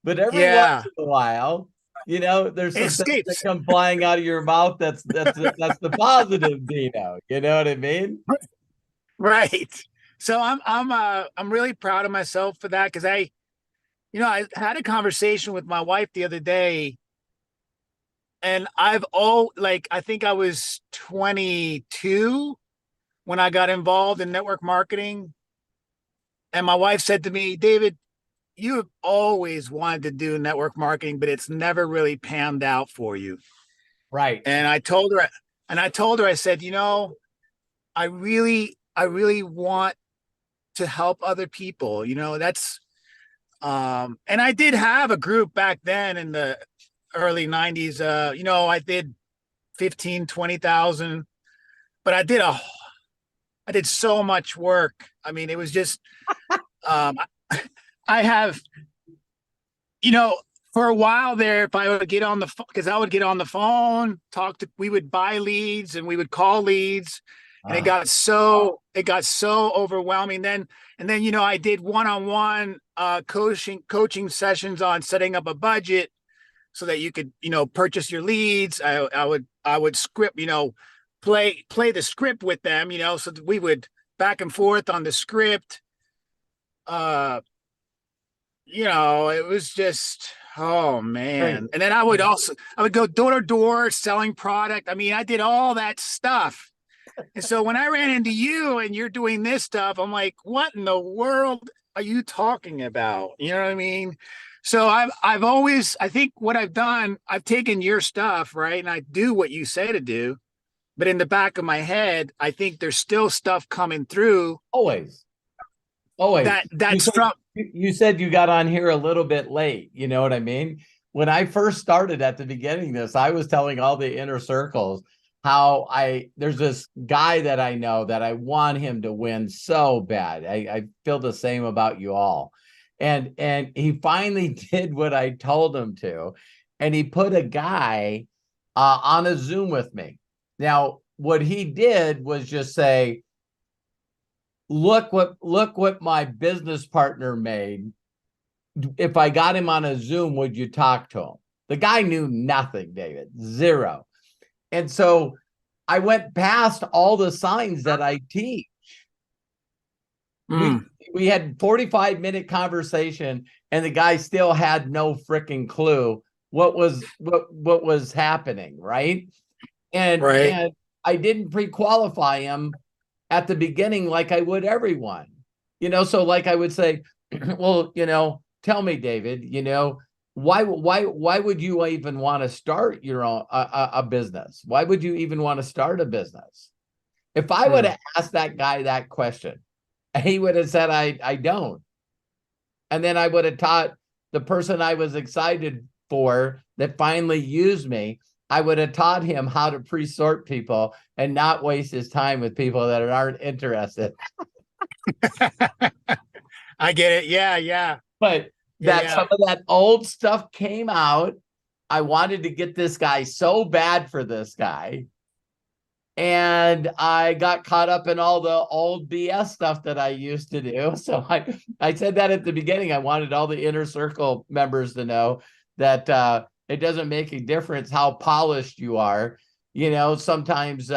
But every once in a while, there's some things that come flying out of your mouth. That's the positive dino. You know what I mean? Right. So I'm really proud of myself for that, because I had a conversation with my wife the other day, and I think I was 22 when I got involved in network marketing. And my wife said to me, David, you have always wanted to do network marketing, but it's never really panned out for you. Right. And I told her, I said, I really want to help other people. That's, and I did have a group back then in the early 90s. I did 15, 20,000, but I did so much work. I mean, it was just, I have, for a while there, if I would get on the phone, because I would get on the phone, we would buy leads and we would call leads. And it got so overwhelming. And then, you know, I did one-on-one coaching sessions on setting up a budget so that you could, you know, purchase your leads. I would script, you know, play the script with them, you know, so that we would back and forth on the script. You know, it was just, oh man. And then I would go door to door selling product. I mean, I did all that stuff. And so when I ran into you and you're doing this stuff, I'm like, what in the world are you talking about? You know what I mean? So I've always, I think what I've done, I've taken your stuff, right? And I do what you say to do. But in the back of my head, I think there's still stuff coming through. Always. You said you got on here a little bit late. You know what I mean? When I first started at the beginning of this, I was telling all the inner circles how there's this guy that I know that I want him to win so bad. I feel the same about you all. And he finally did what I told him to. And he put a guy on a Zoom with me. Now, what he did was just say, look what my business partner made. If I got him on a Zoom, would you talk to him? The guy knew nothing, David, zero. And so I went past all the signs that I teach. We had 45-minute conversation, and the guy still had no freaking clue what was happening, right? And I didn't pre-qualify him at the beginning like I would everyone, you know. So like I would say, well, you know, tell me, David, you know, why would you even want to start your own a business? Why would you even want to start a business? If I would have asked that guy that question, he would have said, I don't. And then I would have taught the person I was excited for that finally used me, I would have taught him how to pre-sort people and not waste his time with people that aren't interested. I get it. Yeah. But some of that old stuff came out. I wanted to get this guy so bad for this guy. And I got caught up in all the old BS stuff that I used to do. So I said that at the beginning. I wanted all the inner circle members to know that it doesn't make a difference how polished you are. You know, sometimes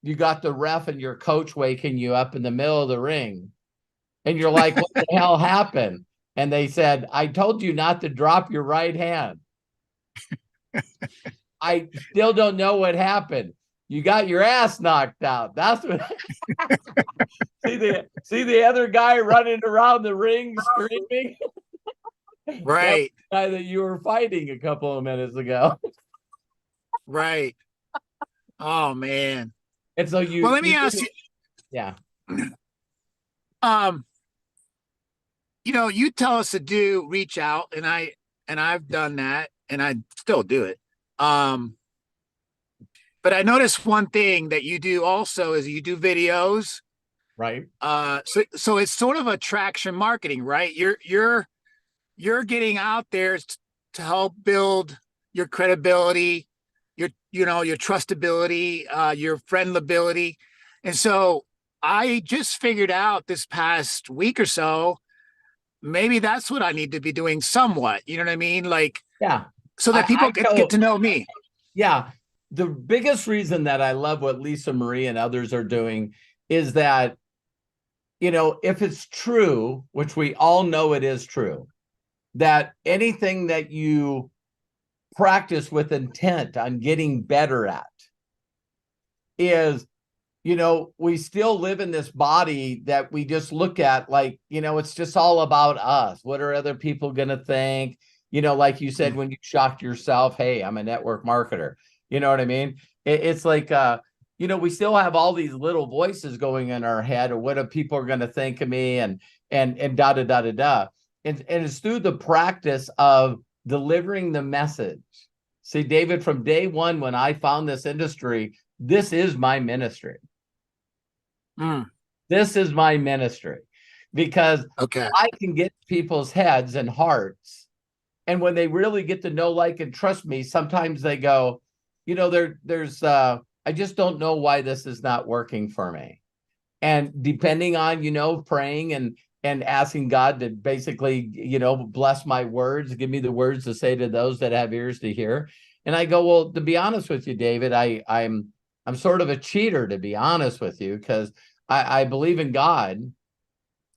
you got the ref and your coach waking you up in the middle of the ring. And you're like, what the hell happened? And they said, I told you not to drop your right hand. I still don't know what happened. You got your ass knocked out. That's what. see the other guy running around the ring screaming. Right. That guy that you were fighting a couple of minutes ago. Right. Oh man. And so you. Well, let me ask you. Yeah. You know, you tell us to reach out, and I've done that, and I still do it. But I noticed one thing that you do also is you do videos. Right. So it's sort of attraction marketing, right? You're getting out there to help build your credibility, your trustability, your friendability. And so I just figured out this past week or so, maybe that's what I need to be doing somewhat. You know what I mean? Like, yeah. So that people get to know me. Yeah. The biggest reason that I love what Lisa Marie and others are doing is that, you know, if it's true, which we all know it is true, that anything that you practice with intent on getting better at is, you know, we still live in this body that we just look at like, you know, it's just all about us. What are other people going to think? You know, like you said, when you shocked yourself, hey, I'm a network marketer. You know what I mean? It's like, you know, we still have all these little voices going in our head, or what are people going to think of me, and da da da da da. And it's through the practice of delivering the message. See, David, from day one, when I found this industry, this is my ministry. This is my ministry, because I can get people's heads and hearts. And when they really get to know, like, and trust me, sometimes they go, you know, there's I just don't know why this is not working for me. And depending on, praying and asking God to basically, bless my words, give me the words to say to those that have ears to hear. And I go, well, to be honest with you, David, I'm sort of a cheater, to be honest with you, because I believe in God,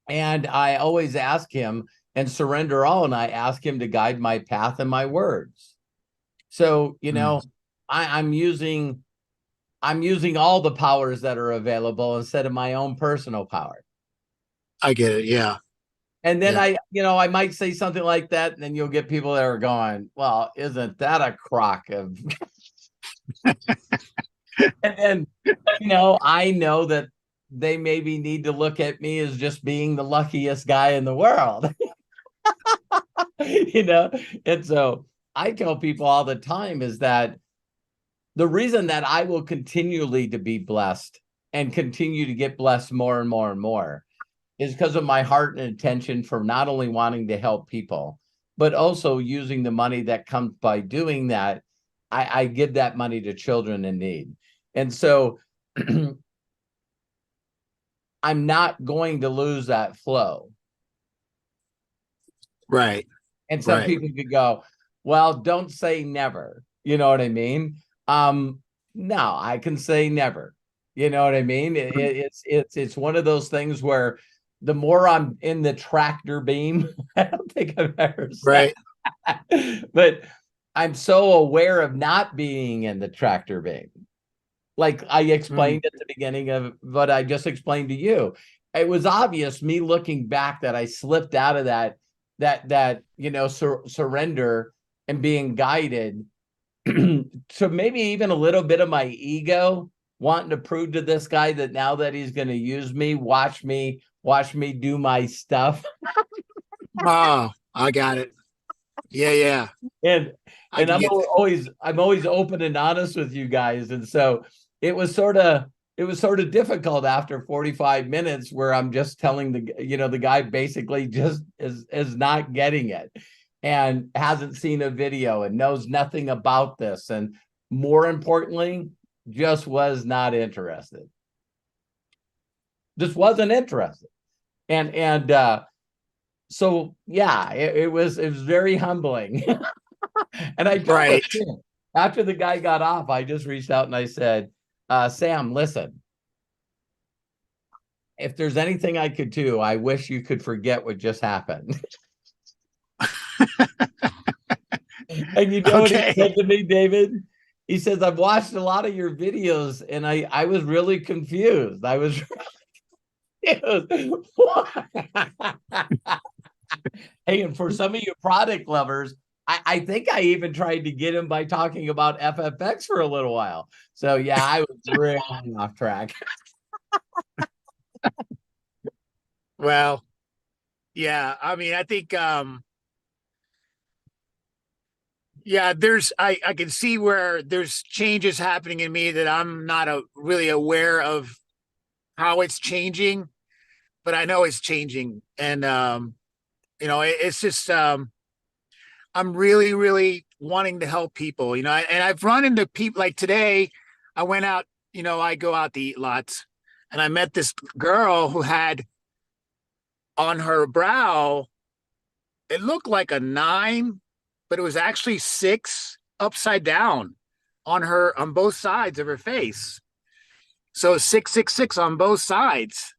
and I always ask him and surrender all, and I ask him to guide my path and my words. So, I'm using all the powers that are available instead of my own personal power. I get it. Yeah. And then I might say something like that, and then you'll get people that are going, well, isn't that a crock of and then, I know that they maybe need to look at me as just being the luckiest guy in the world. And so I tell people all the time is that the reason that I will continually to be blessed and continue to get blessed more and more and more is because of my heart and intention for not only wanting to help people, but also using the money that comes by doing that. I give that money to children in need. And so I'm not going to lose that flow. Right. And some people could go, well, don't say never. You know what I mean? No, I can say never. You know what I mean? It's one of those things where the more I'm in the tractor beam, I don't think I've ever said that. But I'm so aware of not being in the tractor beam. Like I explained at the beginning of what I just explained to you. It was obvious me looking back that I slipped out of that surrender and being guided to maybe even a little bit of my ego wanting to prove to this guy that now that he's going to use me, watch me do my stuff. Oh, I got it. Yeah. And I'm always open and honest with you guys. And so it was sort of difficult after 45 minutes where I'm just telling the guy basically just is not getting it and hasn't seen a video and knows nothing about this. And more importantly, just was not interested. Just wasn't interested. And so yeah, it was very humbling. And I after the guy got off, I just reached out and I said, Sam, listen, if there's anything I could do, I wish you could forget what just happened. And you know what he said to me, David? He says, I've watched a lot of your videos and I was really confused. I was really confused. Hey, and for some of you product lovers, I think I even tried to get him by talking about FFX for a little while. So yeah, I was really off track. Well, yeah, I mean, I think I can see where there's changes happening in me that I'm not really aware of how it's changing, but I know it's changing. And it's just I'm really, really wanting to help people, and I've run into people like today. I went out, I go out to eat lots, and I met this girl who had on her brow, it looked like a 9, but it was actually 6 upside down on both sides of her face. So 666 on both sides.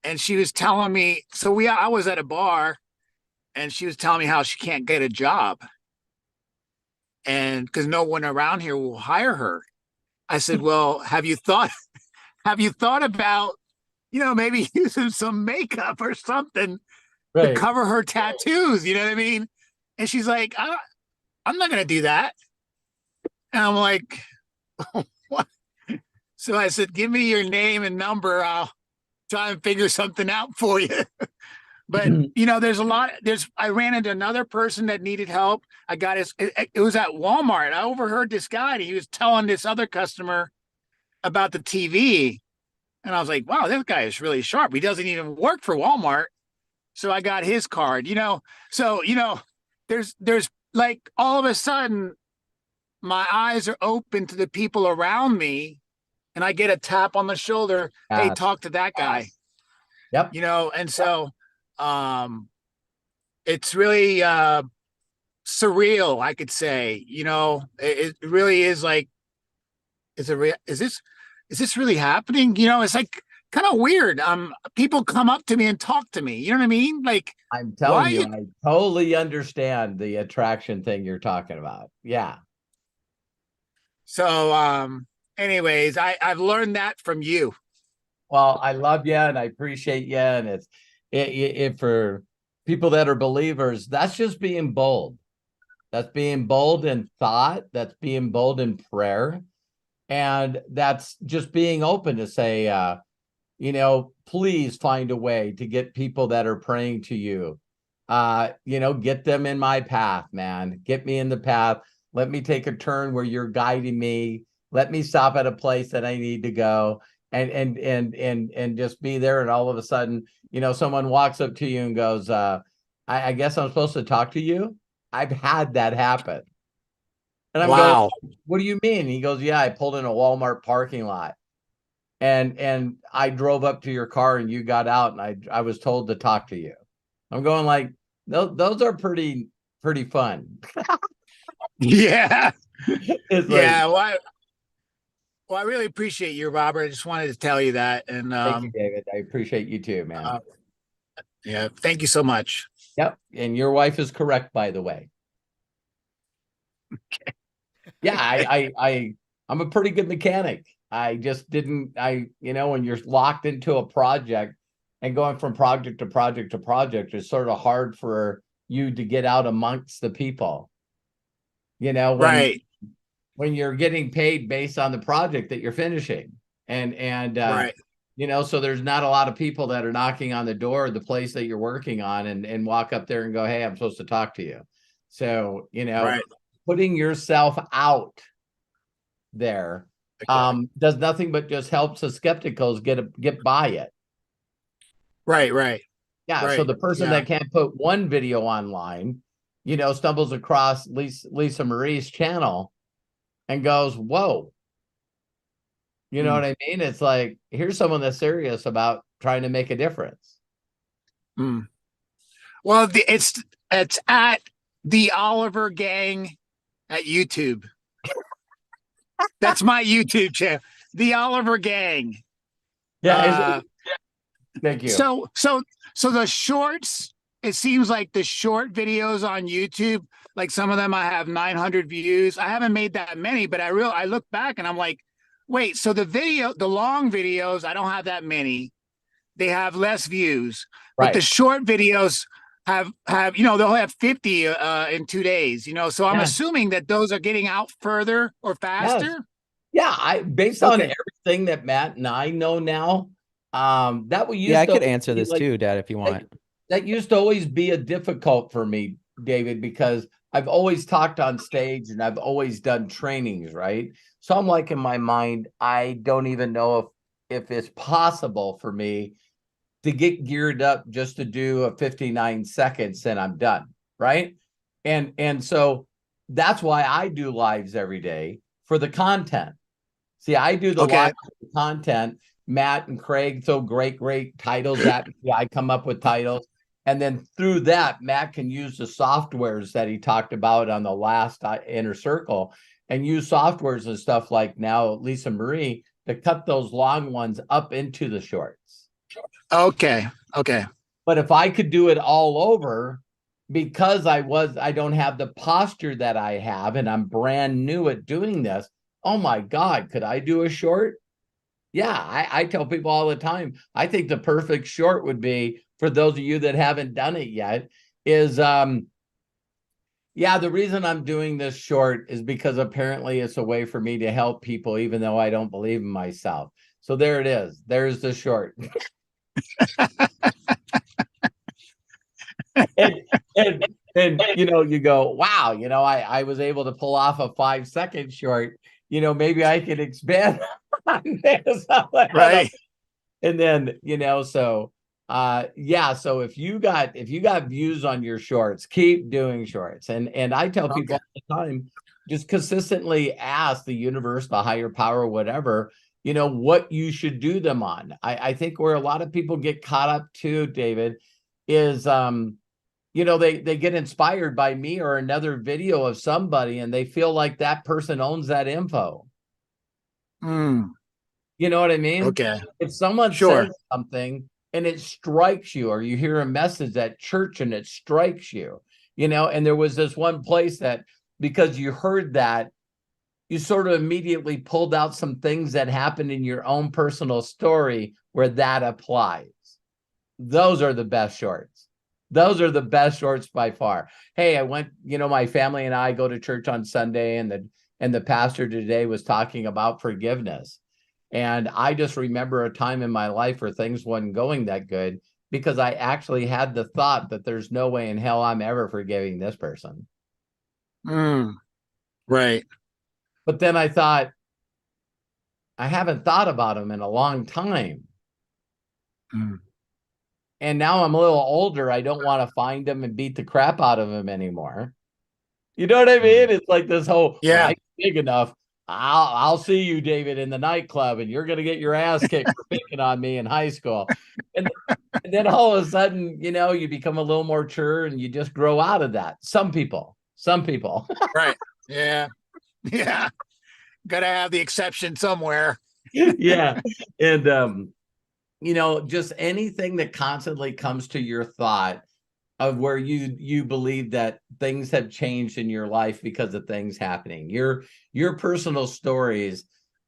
And she was telling me, I was at a bar and she was telling me how she can't get a job. And because no one around here will hire her. I said, well, have you thought about, maybe using some makeup or something to cover her tattoos? You know what I mean? And she's like, I'm not going to do that. And I'm like, what? So I said, give me your name and number. I'll try and figure something out for you. But, I ran into another person that needed help. It was at Walmart. I overheard this guy, and he was telling this other customer about the TV. And I was like, wow, this guy is really sharp. He doesn't even work for Walmart. So I got his card, there's like all of a sudden my eyes are open to the people around me and I get a tap on the shoulder. Hey, Yes. talk to that guy. Yep. You know, and so it's really surreal, I could say. You know, it really is like, is this really happening? You know, it's like kind of weird. People come up to me and talk to me. You know what I mean? Like, I'm telling you, I totally understand the attraction thing you're talking about. Yeah. So anyways, I've learned that from you. Well, I love you and I appreciate you. And it for people that are believers, that's just being bold. That's being bold in thought. That's being bold in prayer. And that's just being open to say, you know, please find a way to get people that are praying to you. You know, get them in my path, man. Get me in the path. Let me take a turn where you're guiding me. Let me stop at a place that I need to go and just be there. And all of a sudden, you know, someone walks up to you and goes, I guess I'm supposed to talk to you. I've had that happen. And I'm going, what do you mean? He goes, yeah, I pulled in a Walmart parking lot. And I drove up to your car and you got out and I was told to talk to you. I'm going like, those are pretty fun. Yeah. It's yeah. like, Well, I really appreciate you, Robert. I just wanted to tell you that. And thank you, David. I appreciate you too, man. Yeah, thank you so much. Yep. And your wife is correct, by the way. Okay. Yeah, I'm a pretty good mechanic. I just didn't, you know, when you're locked into a project and going from project to project to project, it's sort of hard for you to get out amongst the people. You know, when you're getting paid based on the project that you're finishing. And right. You know, so there's not a lot of people that are knocking on the door of the place that you're working on and walk up there and go, hey, I'm supposed to talk to you. So, you know, putting yourself out there does nothing but just helps the skepticals get by it. Right. Yeah. So the person that can't put one video online, you know, stumbles across Lisa Marie's channel and goes, whoa. You know what I mean? It's like, here's someone that's serious about trying to make a difference. Well, it's at the Oliver Gang at YouTube. That's my YouTube channel, the Oliver Gang. Yeah. Thank you. So the shorts, it seems like the short videos on YouTube, like some of them I have 900 views. I haven't made that many, but I look back and I'm like, wait, so the long videos, I don't have that many. They have less views, but the short videos have, you know, they'll have 50 in 2 days, you know? So I'm assuming that those are getting out further or faster. Yeah. Based on everything that Matt and I know now, that we used I could answer this too, Dad, if you want. That used to always be a difficult for me, David, because I've always talked on stage and I've always done trainings, right? So I'm like, in my mind, I don't even know if it's possible for me to get geared up just to do a 59 seconds and I'm done, right? And so that's why I do lives every day for the content. See, I do the live content. Matt and Craig throw great titles at me. I come up with titles. And then through that, Matt can use the softwares that he talked about on the last Inner Circle and use softwares and stuff like now Lisa Marie to cut those long ones up into the shorts. Okay. But if I could do it all over, because I don't have the posture that I have and I'm brand new at doing this, oh my God, could I do a short? Yeah, I tell people all the time, I think the perfect short would be, for those of you that haven't done it yet, is, the reason I'm doing this short is because apparently it's a way for me to help people, even though I don't believe in myself. So there it is. There's the short. and you know, you go, wow, you know, I was able to pull off a 5-second short. You know, maybe I could expand on this. Right. And then, you know, so so if you got views on your shorts, keep doing shorts. And I tell people all the time, just consistently ask the universe, the higher power, whatever, what you should do them on. I think where a lot of people get caught up too, David, is they get inspired by me or another video of somebody and they feel like that person owns that info. You know what I mean? Okay. If someone Sure. says something and it strikes you, or you hear a message at church and it strikes you, and there was this one place that because you heard that, you sort of immediately pulled out some things that happened in your own personal story where that applies. Those are the best shorts. Those are the best shorts by far. Hey, I went, my family and I go to church on Sunday, and the pastor today was talking about forgiveness. And I just remember a time in my life where things wasn't going that good because I actually had the thought that there's no way in hell I'm ever forgiving this person. Right. But then I thought, I haven't thought about him in a long time. And now I'm a little older. I don't want to find him and beat the crap out of him anymore. You know what I mean? It's like this whole, Yeah. I'm big enough. I'll see you, David, in the nightclub, and you're going to get your ass kicked for picking on me in high school. And then all of a sudden, you become a little more mature and you just grow out of that. Some people. Right. Yeah. Yeah. Got to have the exception somewhere. Yeah. And, just anything that constantly comes to your thought of where you believe that things have changed in your life because of things happening, your personal stories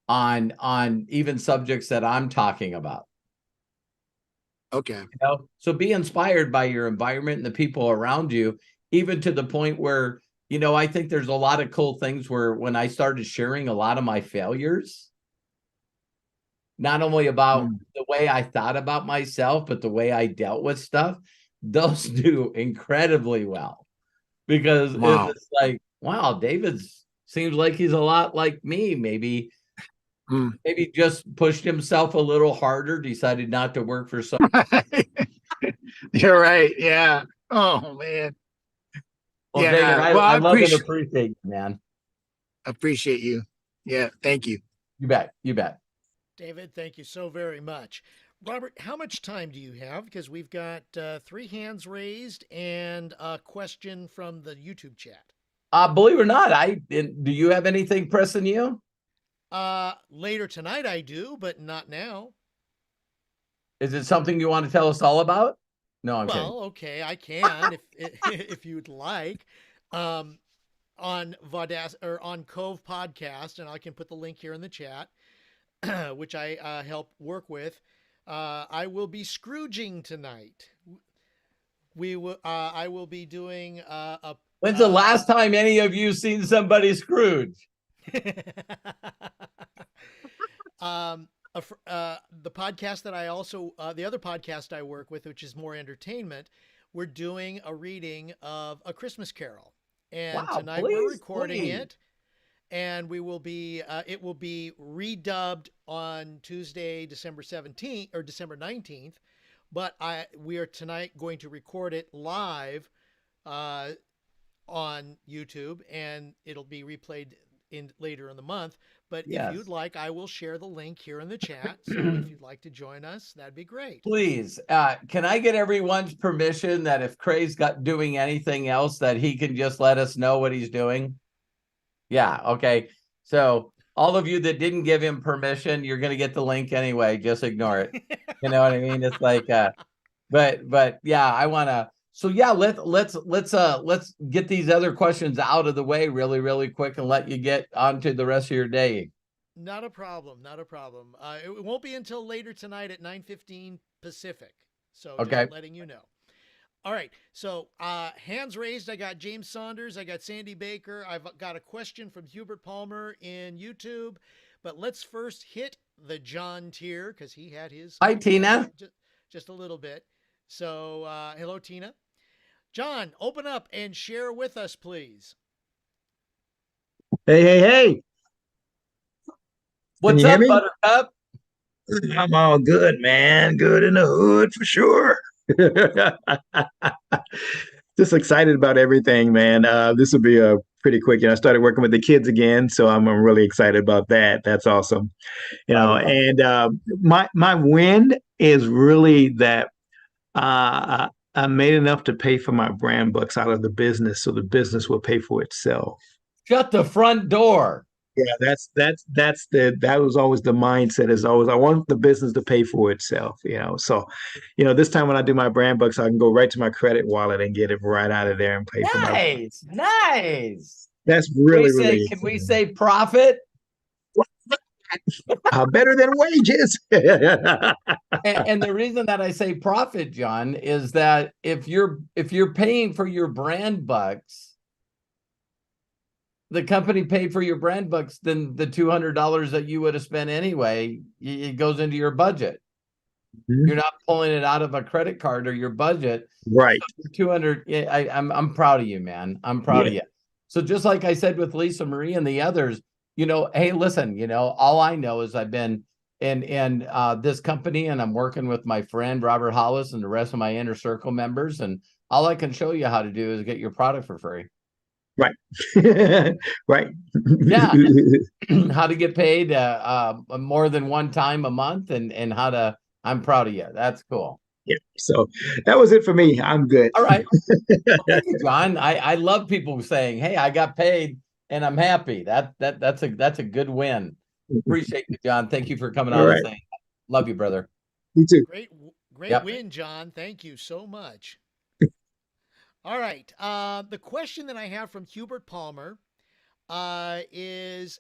on even subjects that I'm talking about. Okay. So be inspired by your environment and the people around you, even to the point where, I think there's a lot of cool things where when I started sharing a lot of my failures, not only about the way I thought about myself, but the way I dealt with stuff, those do incredibly well, because it's like, wow, David seems like he's a lot like me. Maybe just pushed himself a little harder, decided not to work for some. You're right. Yeah. Oh, man. Well, yeah. David, I love and appreciate you, man. Appreciate you. Yeah. Thank you. You bet. David, thank you so very much. Robert, how much time do you have? Because we've got 3 hands raised and a question from the YouTube chat. Believe it or not, do you have anything pressing you? Later tonight I do, but not now. Is it something you want to tell us all about? No, I'm kidding. Well, okay, I can if you'd like. On or on Cove Podcast, and I can put the link here in the chat, which I help work with. I will be Scrooging tonight. I will be doing a. When's the last time any of you seen somebody Scrooge? The podcast that I also, the other podcast I work with, which is more entertainment, we're doing a reading of A Christmas Carol, and tonight we're recording it, and we will be, it will be redubbed on Tuesday, December 17th or December 19th, but we are tonight going to record it live on YouTube, and it'll be replayed later in the month. But if you'd like, I will share the link here in the chat. So if you'd like to join us, that'd be great. Please. Can I get everyone's permission that if Craig's doing anything else, that he can just let us know what he's doing? Yeah. Okay. So all of you that didn't give him permission, you're going to get the link anyway. Just ignore it. You know what I mean? It's like, but yeah, I want to. So yeah, let's get these other questions out of the way really, really quick and let you get on to the rest of your day. Not a problem. Not a problem. It won't be until later tonight at 9:15 Pacific. So just letting you know. All right. So hands raised. I got James Saunders. I got Sandy Baker. I've got a question from Hubert Palmer in YouTube. But let's first hit the John tier because he had his. Hi, Tina. Just a little bit. So hello, Tina. John, open up and share with us, please. Hey. What's up, Buttercup? I'm all good, man. Good in the hood for sure. Just excited about everything, man. This will be a pretty quick. I started working with the kids again, so I'm really excited about that. That's awesome. And my win is really that I made enough to pay for my brand books out of the business, so the business will pay for itself. Shut the front door. Yeah, that was always the mindset. Is always I want the business to pay for itself. So, this time when I do my brand books, I can go right to my credit wallet and get it right out of there and pay for my. Nice. That's really Can we say profit? Better than wages. And the reason that I say profit, John, is that if you're paying for your brand bucks, the company paid for your brand bucks, then the $200 that you would have spent anyway, it goes into your budget. Mm-hmm. You're not pulling it out of a credit card or your budget. Right. So 200. I'm proud of you, man. I'm proud of you. So just like I said with Lisa Marie and the others, hey, listen, all I know is I've been in this company and I'm working with my friend Robert Hollis and the rest of my inner circle members, and all I can show you how to do is get your product for free. Right. Right. Yeah. How to get paid more than one time a month and how to. I'm proud of you. That's cool. Yeah. So that was it for me. I'm good. All right. Well, thank you, John. I love people saying, "Hey, I got paid and I'm happy." That's a good win. Appreciate you, John. Thank you for coming on and saying that. Love you, brother. You too. Great win, John. Thank you so much. All right. The question that I have from Hubert Palmer is,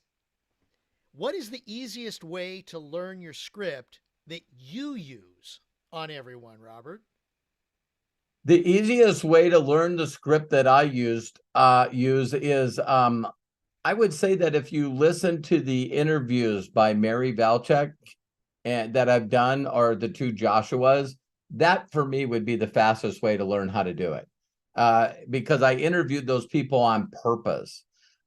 what is the easiest way to learn your script that you use on everyone, Robert? The easiest way to learn the script that I use is I would say that if you listen to the interviews by Mary Valchek and that I've done, or the two Joshuas, that for me would be the fastest way to learn how to do it. Because I interviewed those people on purpose,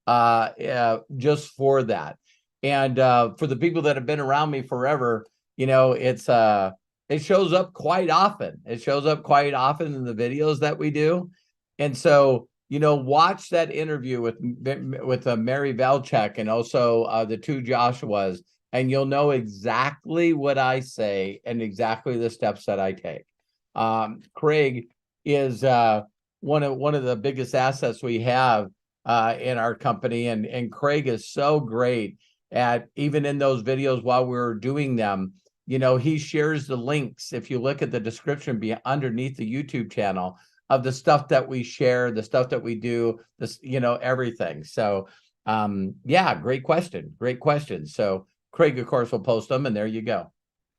just for that. And for the people that have been around me forever, it shows up quite often. It shows up quite often in the videos that we do. And so, watch that interview with Mary Valchek and also the two Joshuas, and you'll know exactly what I say and exactly the steps that I take. Craig is one of the biggest assets we have in our company, and Craig is so great at, even in those videos while we're doing them, he shares the links. If you look at the description underneath the YouTube channel of the stuff that we share, the stuff that we do, this, everything. So great question. So Craig, of course, will post them, and there you go.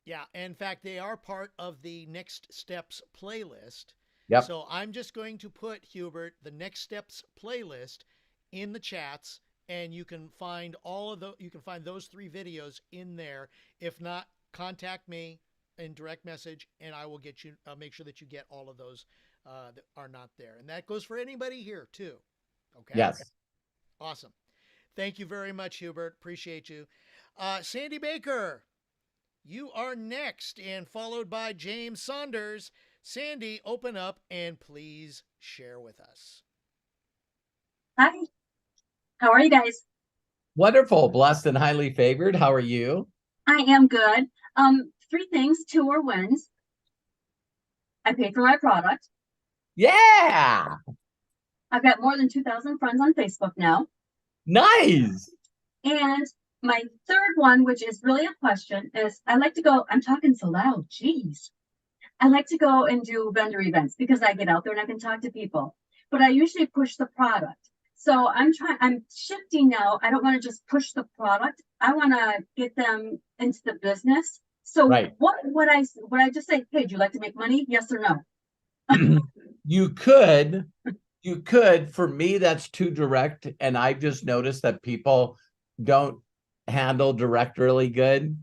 Yeah, in fact, they are part of the Next Steps playlist. Yep. So I'm just going to put, Hubert, the Next Steps playlist in the chats, and you can find those 3 videos in there. If not, contact me in direct message, and I will get you. Make sure that you get all of those that are not there, and that goes for anybody here too. Okay. Yes. Awesome. Thank you very much, Hubert. Appreciate you. Sandy Baker, you are next, and followed by James Saunders. Sandy, open up and please share with us. Hi. How are you guys? Wonderful, blessed and highly favored. How are you? I am good. 3 things, 2 are wins. I paid for my product. Yeah. I've got more than 2,000 friends on Facebook now. Nice. And my 3rd one, which is really a question, is I like to go, I'm talking so loud, geez. I like to go and do vendor events because I get out there and I can talk to people, but I usually push the product. So I'm shifting now. I don't want to just push the product. I want to get them into the business. So what would I just say? Hey, do you like to make money? Yes or no? You could. For me, that's too direct. And I've just noticed that people don't handle direct really good.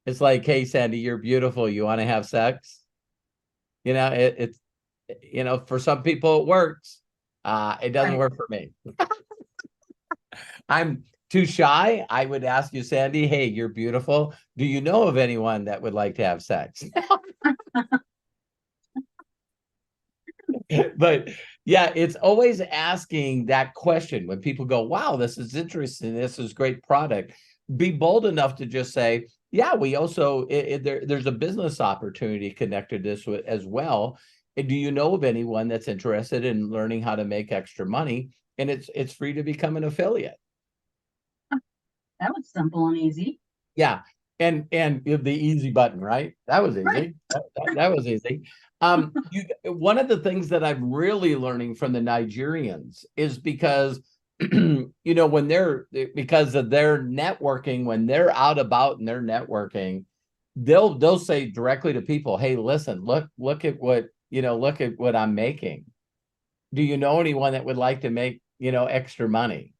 It's like, hey, Sandy, you're beautiful. You want to have sex? It's for some people it works. It doesn't work for me. I'm too shy. I would ask you, Sandy, hey, you're beautiful. Do you know of anyone that would like to have sex? But yeah, it's always asking that question when people go, wow, this is interesting. This is great product. Be bold enough to just say, yeah, we also, there's a business opportunity connected to this as well. And do you know of anyone that's interested in learning how to make extra money? And it's free to become an affiliate. That was simple and easy. Yeah. And the easy button, right? That was easy. Right. That was easy. One of the things that I'm really learning from the Nigerians is because, when because of their networking, when they're out about and they're networking, they'll say directly to people, hey, listen, look at what I'm making. Do you know anyone that would like to make, extra money?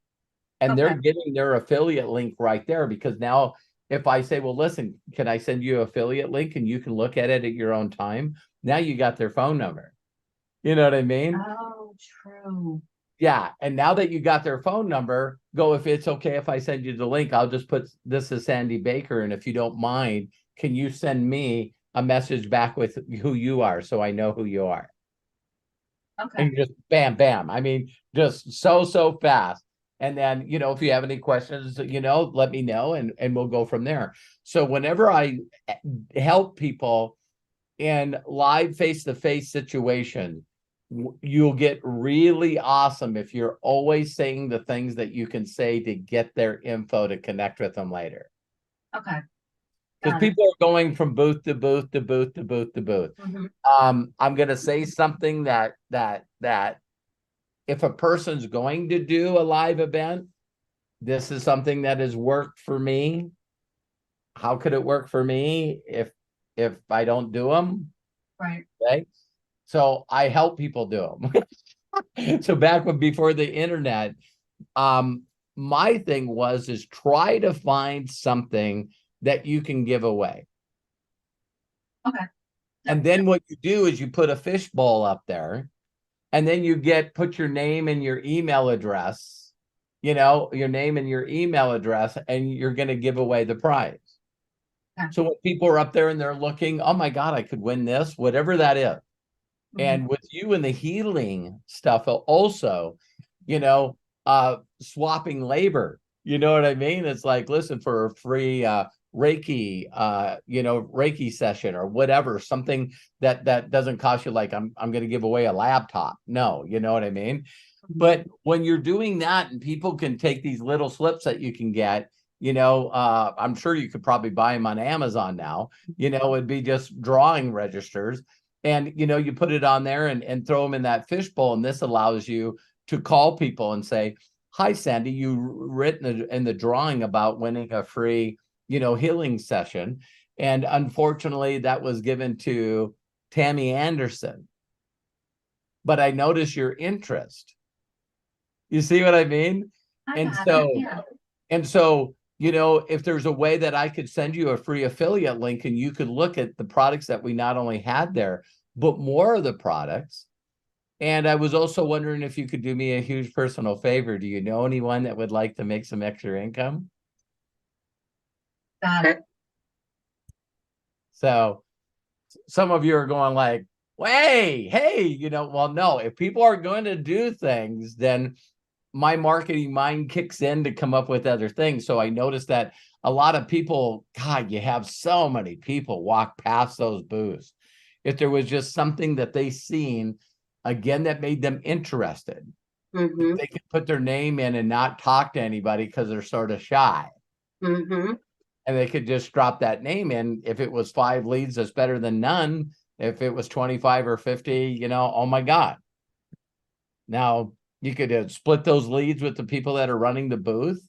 And they're getting their affiliate link right there, because now if I say, well, listen, can I send you an affiliate link and you can look at it at your own time? Now you got their phone number. You know what I mean? Oh, true. Yeah. And now that you got their phone number, go, if it's okay if I send you the link, I'll just put this as Sandy Baker. And if you don't mind, can you send me a message back with who you are so I know who you are? Okay. And just bam, bam. I mean, just so fast. And then, if you have any questions, let me know and we'll go from there. So whenever I help people in live face-to-face situation, you'll get really awesome if you're always saying the things that you can say to get their info to connect with them later. Okay. Because people are going from booth to booth to booth to booth to booth. I'm going to say something that if a person's going to do a live event, this is something that has worked for me. How could it work for me if I don't do them? Right. Okay. So I help people do them. So before the internet, my thing is try to find something that you can give away. Okay. And then what you do is you put a fishbowl up there, and then you put your name and your email address, your name and your email address, and you're going to give away the prize. Okay. So when people are up there and they're looking, oh my God, I could win this, whatever that is. And with you and the healing stuff also, swapping labor, you know what I mean? It's like, listen, for a free Reiki, Reiki session or whatever, something that doesn't cost you, like I'm going to give away a laptop. No, you know what I mean? But when you're doing that and people can take these little slips that you can get, I'm sure you could probably buy them on Amazon now, it'd be just drawing registers. And, you put it on there and throw them in that fishbowl. And this allows you to call people and say, hi, Sandy, you written in the drawing about winning a free, healing session. And unfortunately, that was given to Tammy Anderson. But I noticed your interest. You see what I mean? And so, if there's a way that I could send you a free affiliate link and you could look at the products that we not only had there, but more of the products. And I was also wondering if you could do me a huge personal favor. Do you know anyone that would like to make some extra income? Got it. So some of you are going like, hey, well, no, if people are going to do things, then my marketing mind kicks in to come up with other things. So I noticed that a lot of people, God, you have so many people walk past those booths. If there was just something that they seen, again, that made them interested, they could put their name in and not talk to anybody because they're sort of shy. And they could just drop that name in. If it was 5 leads, that's better than none. If it was 25 or 50, oh my God. Now, you could split those leads with the people that are running the booth,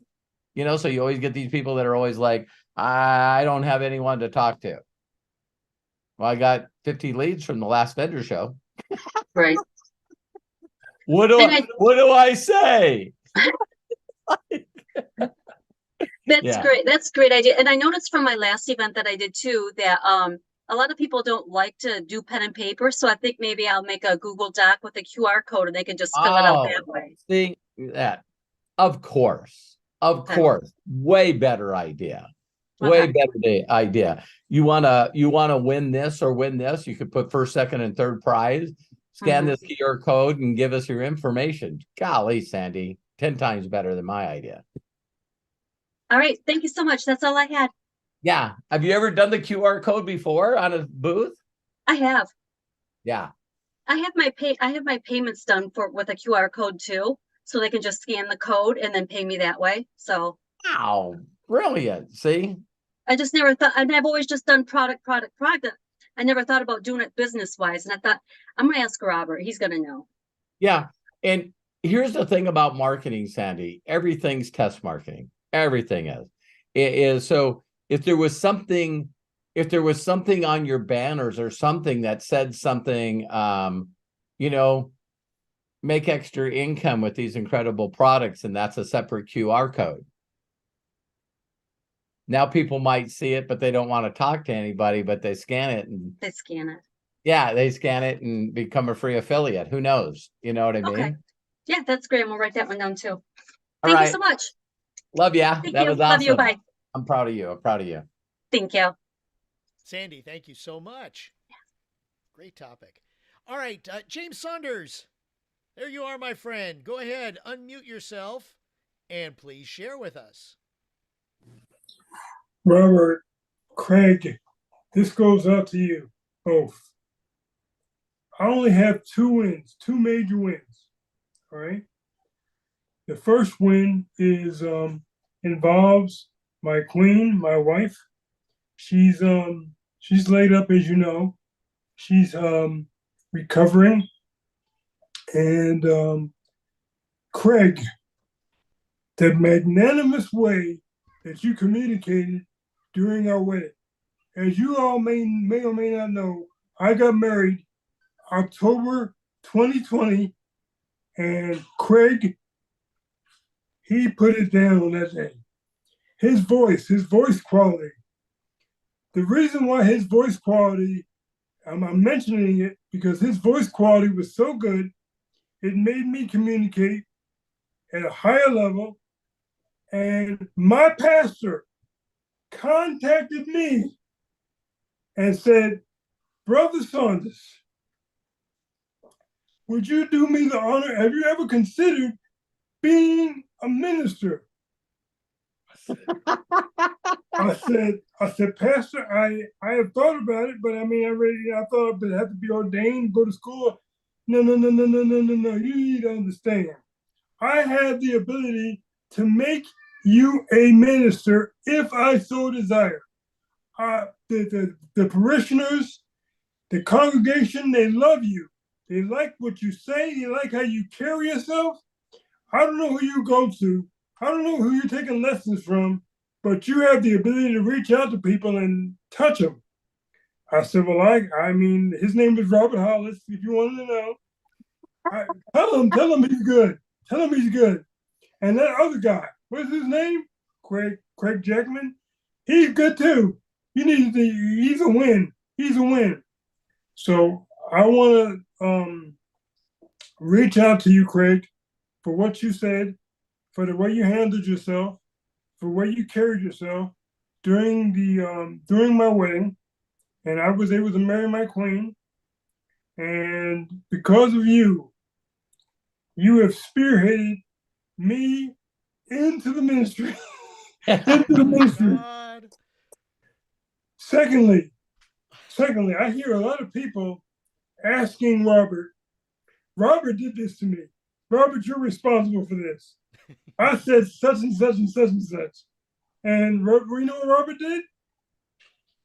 so you always get these people that are always like, I don't have anyone to talk to. Well, I got 50 leads from the last vendor show. Right. What do I say? That's great. That's a great idea. And I noticed from my last event that I did too, that a lot of people don't like to do pen and paper. So I think maybe I'll make a Google Doc with a QR code and they can just fill it out that way. See that? Of course. Way better idea. Way better idea. You wanna win this or win this, you could put first, second, and third prize. scan this QR code and give us your information. Golly, Sandy, 10 times better than my idea. All right. Thank you so much. That's all I had. Yeah. Have you ever done the QR code before on a booth? I have. Yeah. I have my payments done with a QR code too. So they can just scan the code and then pay me that way. So Wow. Brilliant. See? I just never thought, and I've always just done product. I never thought about doing it business wise. And I thought, I'm going to ask Robert. He's going to know. Yeah. And here's the thing about marketing, Sandy. Everything's test marketing. Everything is. It is. So if there was something on your banners or something that said something, make extra income with these incredible products, and that's a separate QR code. Now people might see it, but they don't want to talk to anybody, but they scan it. They scan it. Yeah, they scan it and become a free affiliate. Who knows? You know what I mean? Okay. Yeah, that's great. I'm gonna write that one down too. All Thank right. you so much. Love ya. Thank That you. was awesome. Love you. Bye. I'm proud of you. I'm proud of you. Thank you. Sandy, thank you so much. Great topic. All right, James Saunders. There you are, my friend. Go ahead, unmute yourself, and please share with us. Robert, Craig, this goes out to you both. I only have two major wins. All right. The first win is involves my queen, my wife. She's laid up, as you know. She's recovering. And Craig, the magnanimous way that you communicated during our wedding. As you all may or may not know, I got married October 2020, and Craig, he put it down on that day. His voice quality. The reason why his voice quality, I'm mentioning it because his voice quality was so good, it made me communicate at a higher level. And my pastor contacted me and said, Brother Saunders, would you do me the honor? Have you ever considered being a minister? I said, Pastor, I have thought about it, but I mean, I thought I would have to be ordained, go to school. No. You need to understand. I have the ability to make you a minister if I so desire. The parishioners, the congregation, they love you. They like what you say. They like how you carry yourself. I don't know who you go to. I don't know who you're taking lessons from, but you have the ability to reach out to people and touch them. I said, well, I mean, his name is Robert Hollis, if you wanted to know. Tell him he's good. Tell him he's good. And that other guy, what's his name? Craig Jackman. He's good too. He's a win. He's a win. So I want to reach out to you, Craig, for what you said, for the way you handled yourself, for the way you carried yourself during my wedding, and I was able to marry my queen. And because of you, you have spearheaded me into the ministry. Secondly, I hear a lot of people asking Robert did this to me. Robert, you're responsible for this. I said such and such and such and such. And you know what Robert did?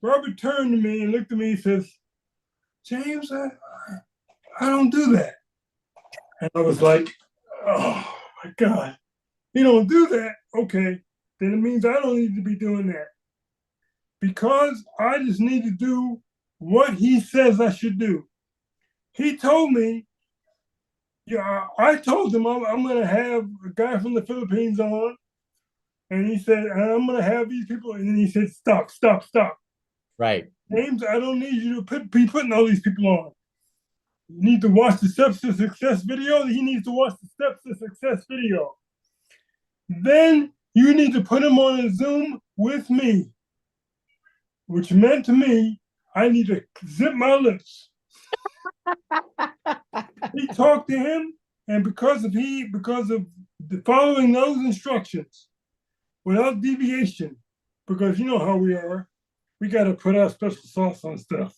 Robert turned to me and looked at me and says, James, I don't do that. And I was like, oh my God, you don't do that? Okay, then it means I don't need to be doing that. Because I just need to do what he says I should do. He told me, I told him I'm going to have a guy from the Philippines on. And he said, and I'm going to have these people. And then he said, stop. Right. James, I don't need you to be putting all these people on. You need to watch the Steps to Success video. He needs to watch the Steps to Success video. Then you need to put him on a Zoom with me, which meant to me, I need to zip my lips. He talked to him, and because of the following those instructions without deviation, because you know how we are, we got to put our special sauce on stuff.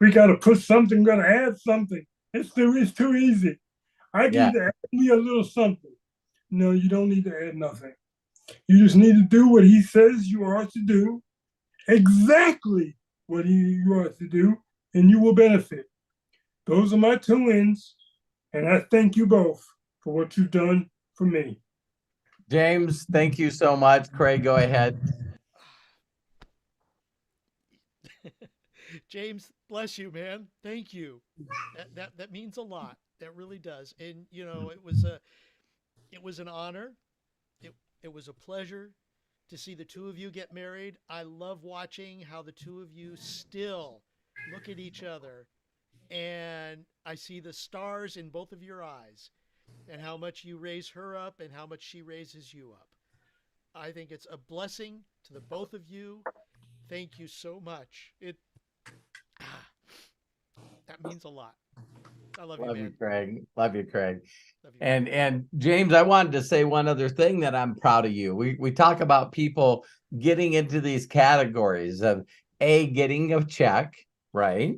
We got to put something, got to add something. It's too easy. I Yeah. can add me a little something. No, you don't need to add nothing. You just need to do what he says you are to do, exactly what you are to do, and you will benefit. Those are my two wins, and I thank you both for what you've done for me. James, thank you so much. Craig, go ahead. James, bless you, man. Thank you. That means a lot. That really does. And you know, it was an honor. It was a pleasure to see the two of you get married. I love watching how the two of you still look at each other, and I see the stars in both of your eyes, and how much you raise her up and how much she raises you up. I think it's a blessing to the both of you. Thank you so much. That means a lot. I love you, man. Love you, Craig. Love you, Craig. Love you. And James, I wanted to say one other thing that I'm proud of you. We talk about people getting into these categories of getting a check, right?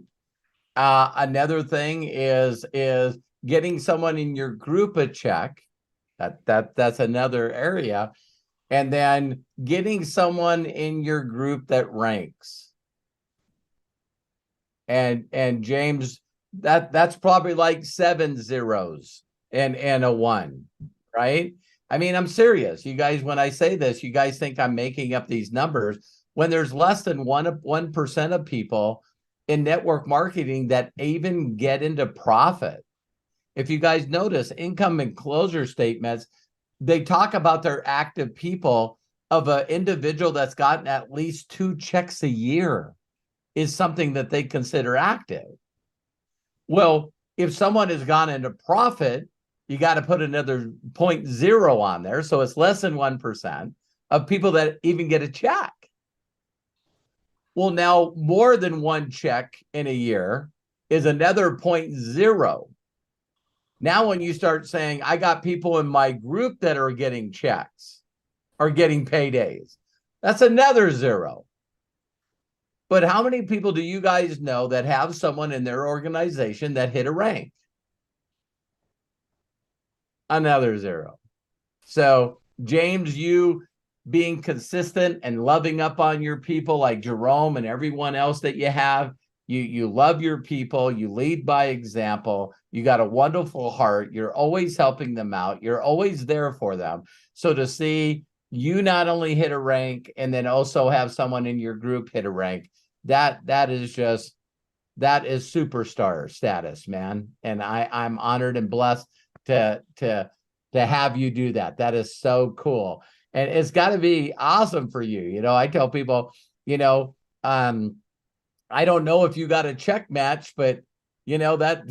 Another thing is getting someone in your group a check. That's another area. And then getting someone in your group that ranks. And James, that's probably like 7 zeros and a 1, right? I mean, I'm serious. You guys, when I say this, you guys think I'm making up these numbers when there's less than 1% of people in network marketing that even get into profit. If you guys notice, income and closure statements, they talk about their active people of an individual that's gotten at least 2 checks a year is something that they consider active. Well, if someone has gone into profit, you got to put another 0.0 on there. So it's less than 1% of people that even get a check. Well, now more than 1 check in a year is another 0.0. Now, when you start saying, I got people in my group that are getting checks or getting paydays, that's another 0. But how many people do you guys know that have someone in their organization that hit a rank? Another 0. So, James, you being consistent and loving up on your people like Jerome and everyone else that you have, you love your people, you lead by example, you got a wonderful heart, you're always helping them out, you're always there for them. So to see you not only hit a rank and then also have someone in your group hit a rank, that is superstar status, man. And I'm honored and blessed to have you do that. That is so cool. And it's got to be awesome for you. You know, I tell people, you know, I don't know if you got a check match, but you know that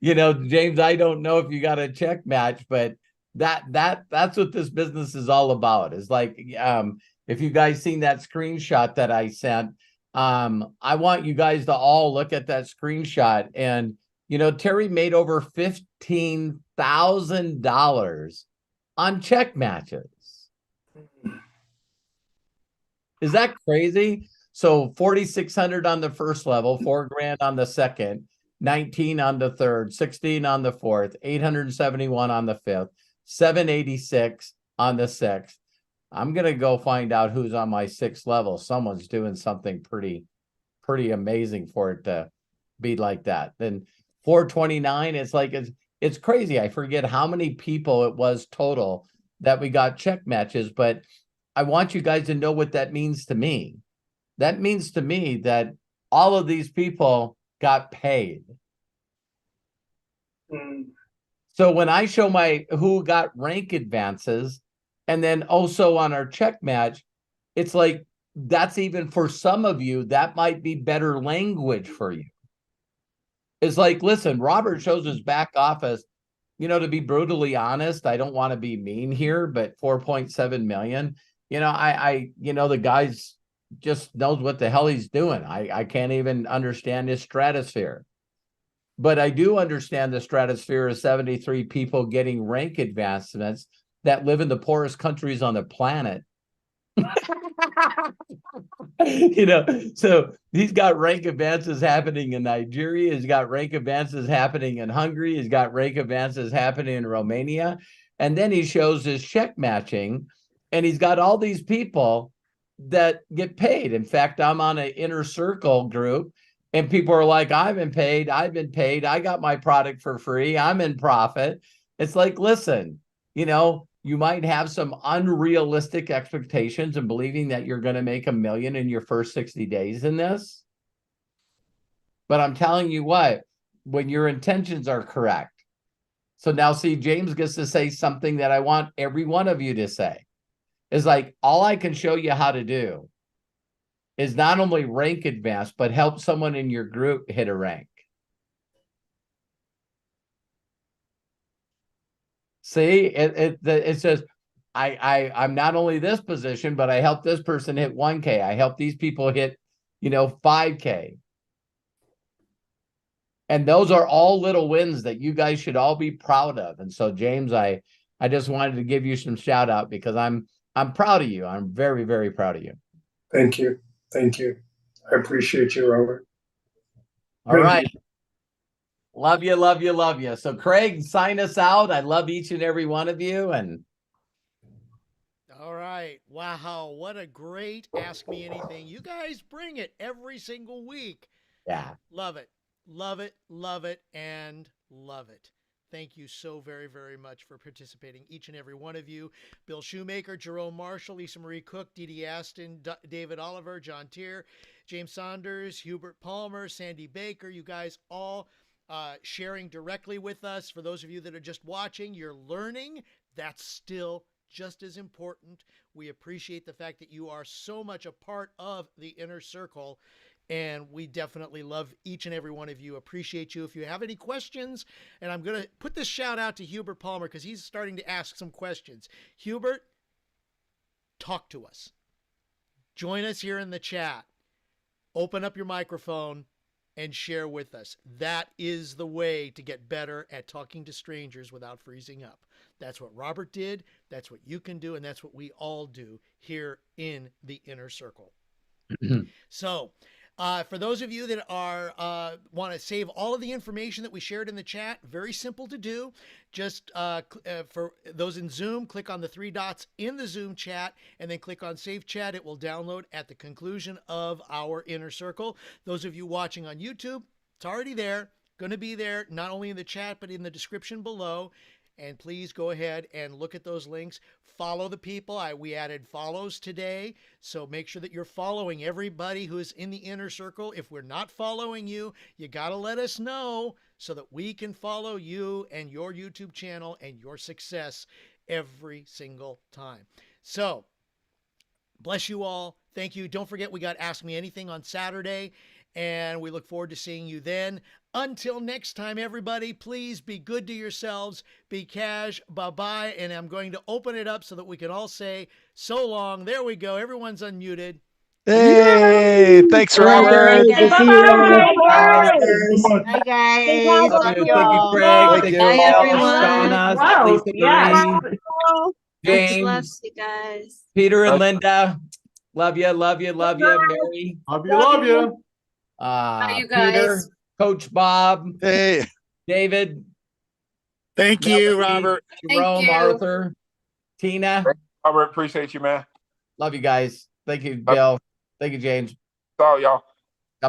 you know, James, I don't know if you got a check match, but that's what this business is all about. It's like if you guys seen that screenshot that I sent, I want you guys to all look at that screenshot. And you know, Terry made over $15,000 on check matches. Is that crazy? So 4,600 on the first level, $4,000 on the second, 19 on the third, 16 on the fourth, 871 on the fifth, 786 on the sixth. I'm gonna go find out who's on my 6th level. Someone's doing something pretty amazing for it to be like that. Then 429, it's like it's crazy. I forget how many people it was total that we got check matches, but I want you guys to know what that means to me. That means to me that all of these people got paid. So when I show who got rank advances, and then also on our check match, it's like, that's even for some of you, that might be better language for you. It's like, listen, Robert shows his back office, you know, to be brutally honest, I don't want to be mean here, but 4.7 million, you know, I you know, the guy's just knows what the hell he's doing. I can't even understand his stratosphere. But I do understand the stratosphere of 73 people getting rank advancements that live in the poorest countries on the planet. So he's got rank advances happening in Nigeria. He's got rank advances happening in Hungary. He's got rank advances happening in Romania. And then he shows his check matching, and he's got all these people that get paid. In fact, I'm on an inner circle group, and people are like, I've been paid. I got my product for free. I'm in profit. It's like, listen, you might have some unrealistic expectations and believing that you're going to make $1 million in your first 60 days in this. But I'm telling you what, when your intentions are correct. So now see, James gets to say something that I want every one of you to say. Is like, all I can show you how to do is not only rank advance, but help someone in your group hit a rank. See, it says, I'm not only this position, but I help this person hit 1K. I help these people hit, 5K. And those are all little wins that you guys should all be proud of. And so, James, I just wanted to give you some shout out because I'm proud of you. I'm very, very proud of you. Thank you. Thank you. I appreciate you, Robert. All right. Love you, love you, love you. So, Craig, sign us out. I love each and every one of you. And all right. Wow. What a great Ask Me Anything. You guys bring it every single week. Yeah. Love it. Love it. Love it. And love it. Thank you so very, very much for participating, each and every one of you. Bill Shoemaker, Jerome Marshall, Lisa Marie Cook, Dee Dee Aston, David Oliver, John Tier, James Saunders, Hubert Palmer, Sandy Baker, you guys all sharing directly with us. For those of you that are just watching, you're learning. That's still just as important. We appreciate the fact that you are so much a part of the inner circle. And we definitely love each and every one of you. Appreciate you. If you have any questions, and I'm going to put this shout out to Hubert Palmer because he's starting to ask some questions. Hubert, talk to us. Join us here in the chat. Open up your microphone and share with us. That is the way to get better at talking to strangers without freezing up. That's what Robert did. That's what you can do. And that's what we all do here in the inner circle. So, for those of you that are want to save all of the information that we shared in the chat, very simple to do. Just for those in Zoom, click on the 3 dots in the Zoom chat and then click on Save Chat. It will download at the conclusion of our inner circle. Those of you watching on YouTube, it's already there. Going to be there not only in the chat but in the description below. And please go ahead and look at those links. Follow the people. We added follows today. So make sure that you're following everybody who is in the inner circle. If we're not following you, you got to let us know so that we can follow you and your YouTube channel and your success every single time. So bless you all. Thank you. Don't forget, we got Ask Me Anything on Saturday. And we look forward to seeing you then. Until next time, everybody, please be good to yourselves. Be cash. Bye-bye. And I'm going to open it up so that we can all say so long. There we go. Everyone's unmuted. Hey, thanks, Robert. Good to see you. Bye-bye. Bye, guys. Bye, Love thank you you, all. Craig. Thank Thank you. you, Bye, Bill, everyone. Shauna, Wow. Lisa Yes. Marie, Bless James, you guys. Peter and Linda. Love you, love you, love you. Mary. Love you. Bye, you Peter, guys. Coach Bob, Hey, David, Thank you, Melanie, Robert. Thank Jerome, you. Arthur, Tina. Robert, appreciate you, man. Love you guys. Thank you, Bill. Thank you, James. Sorry, y'all.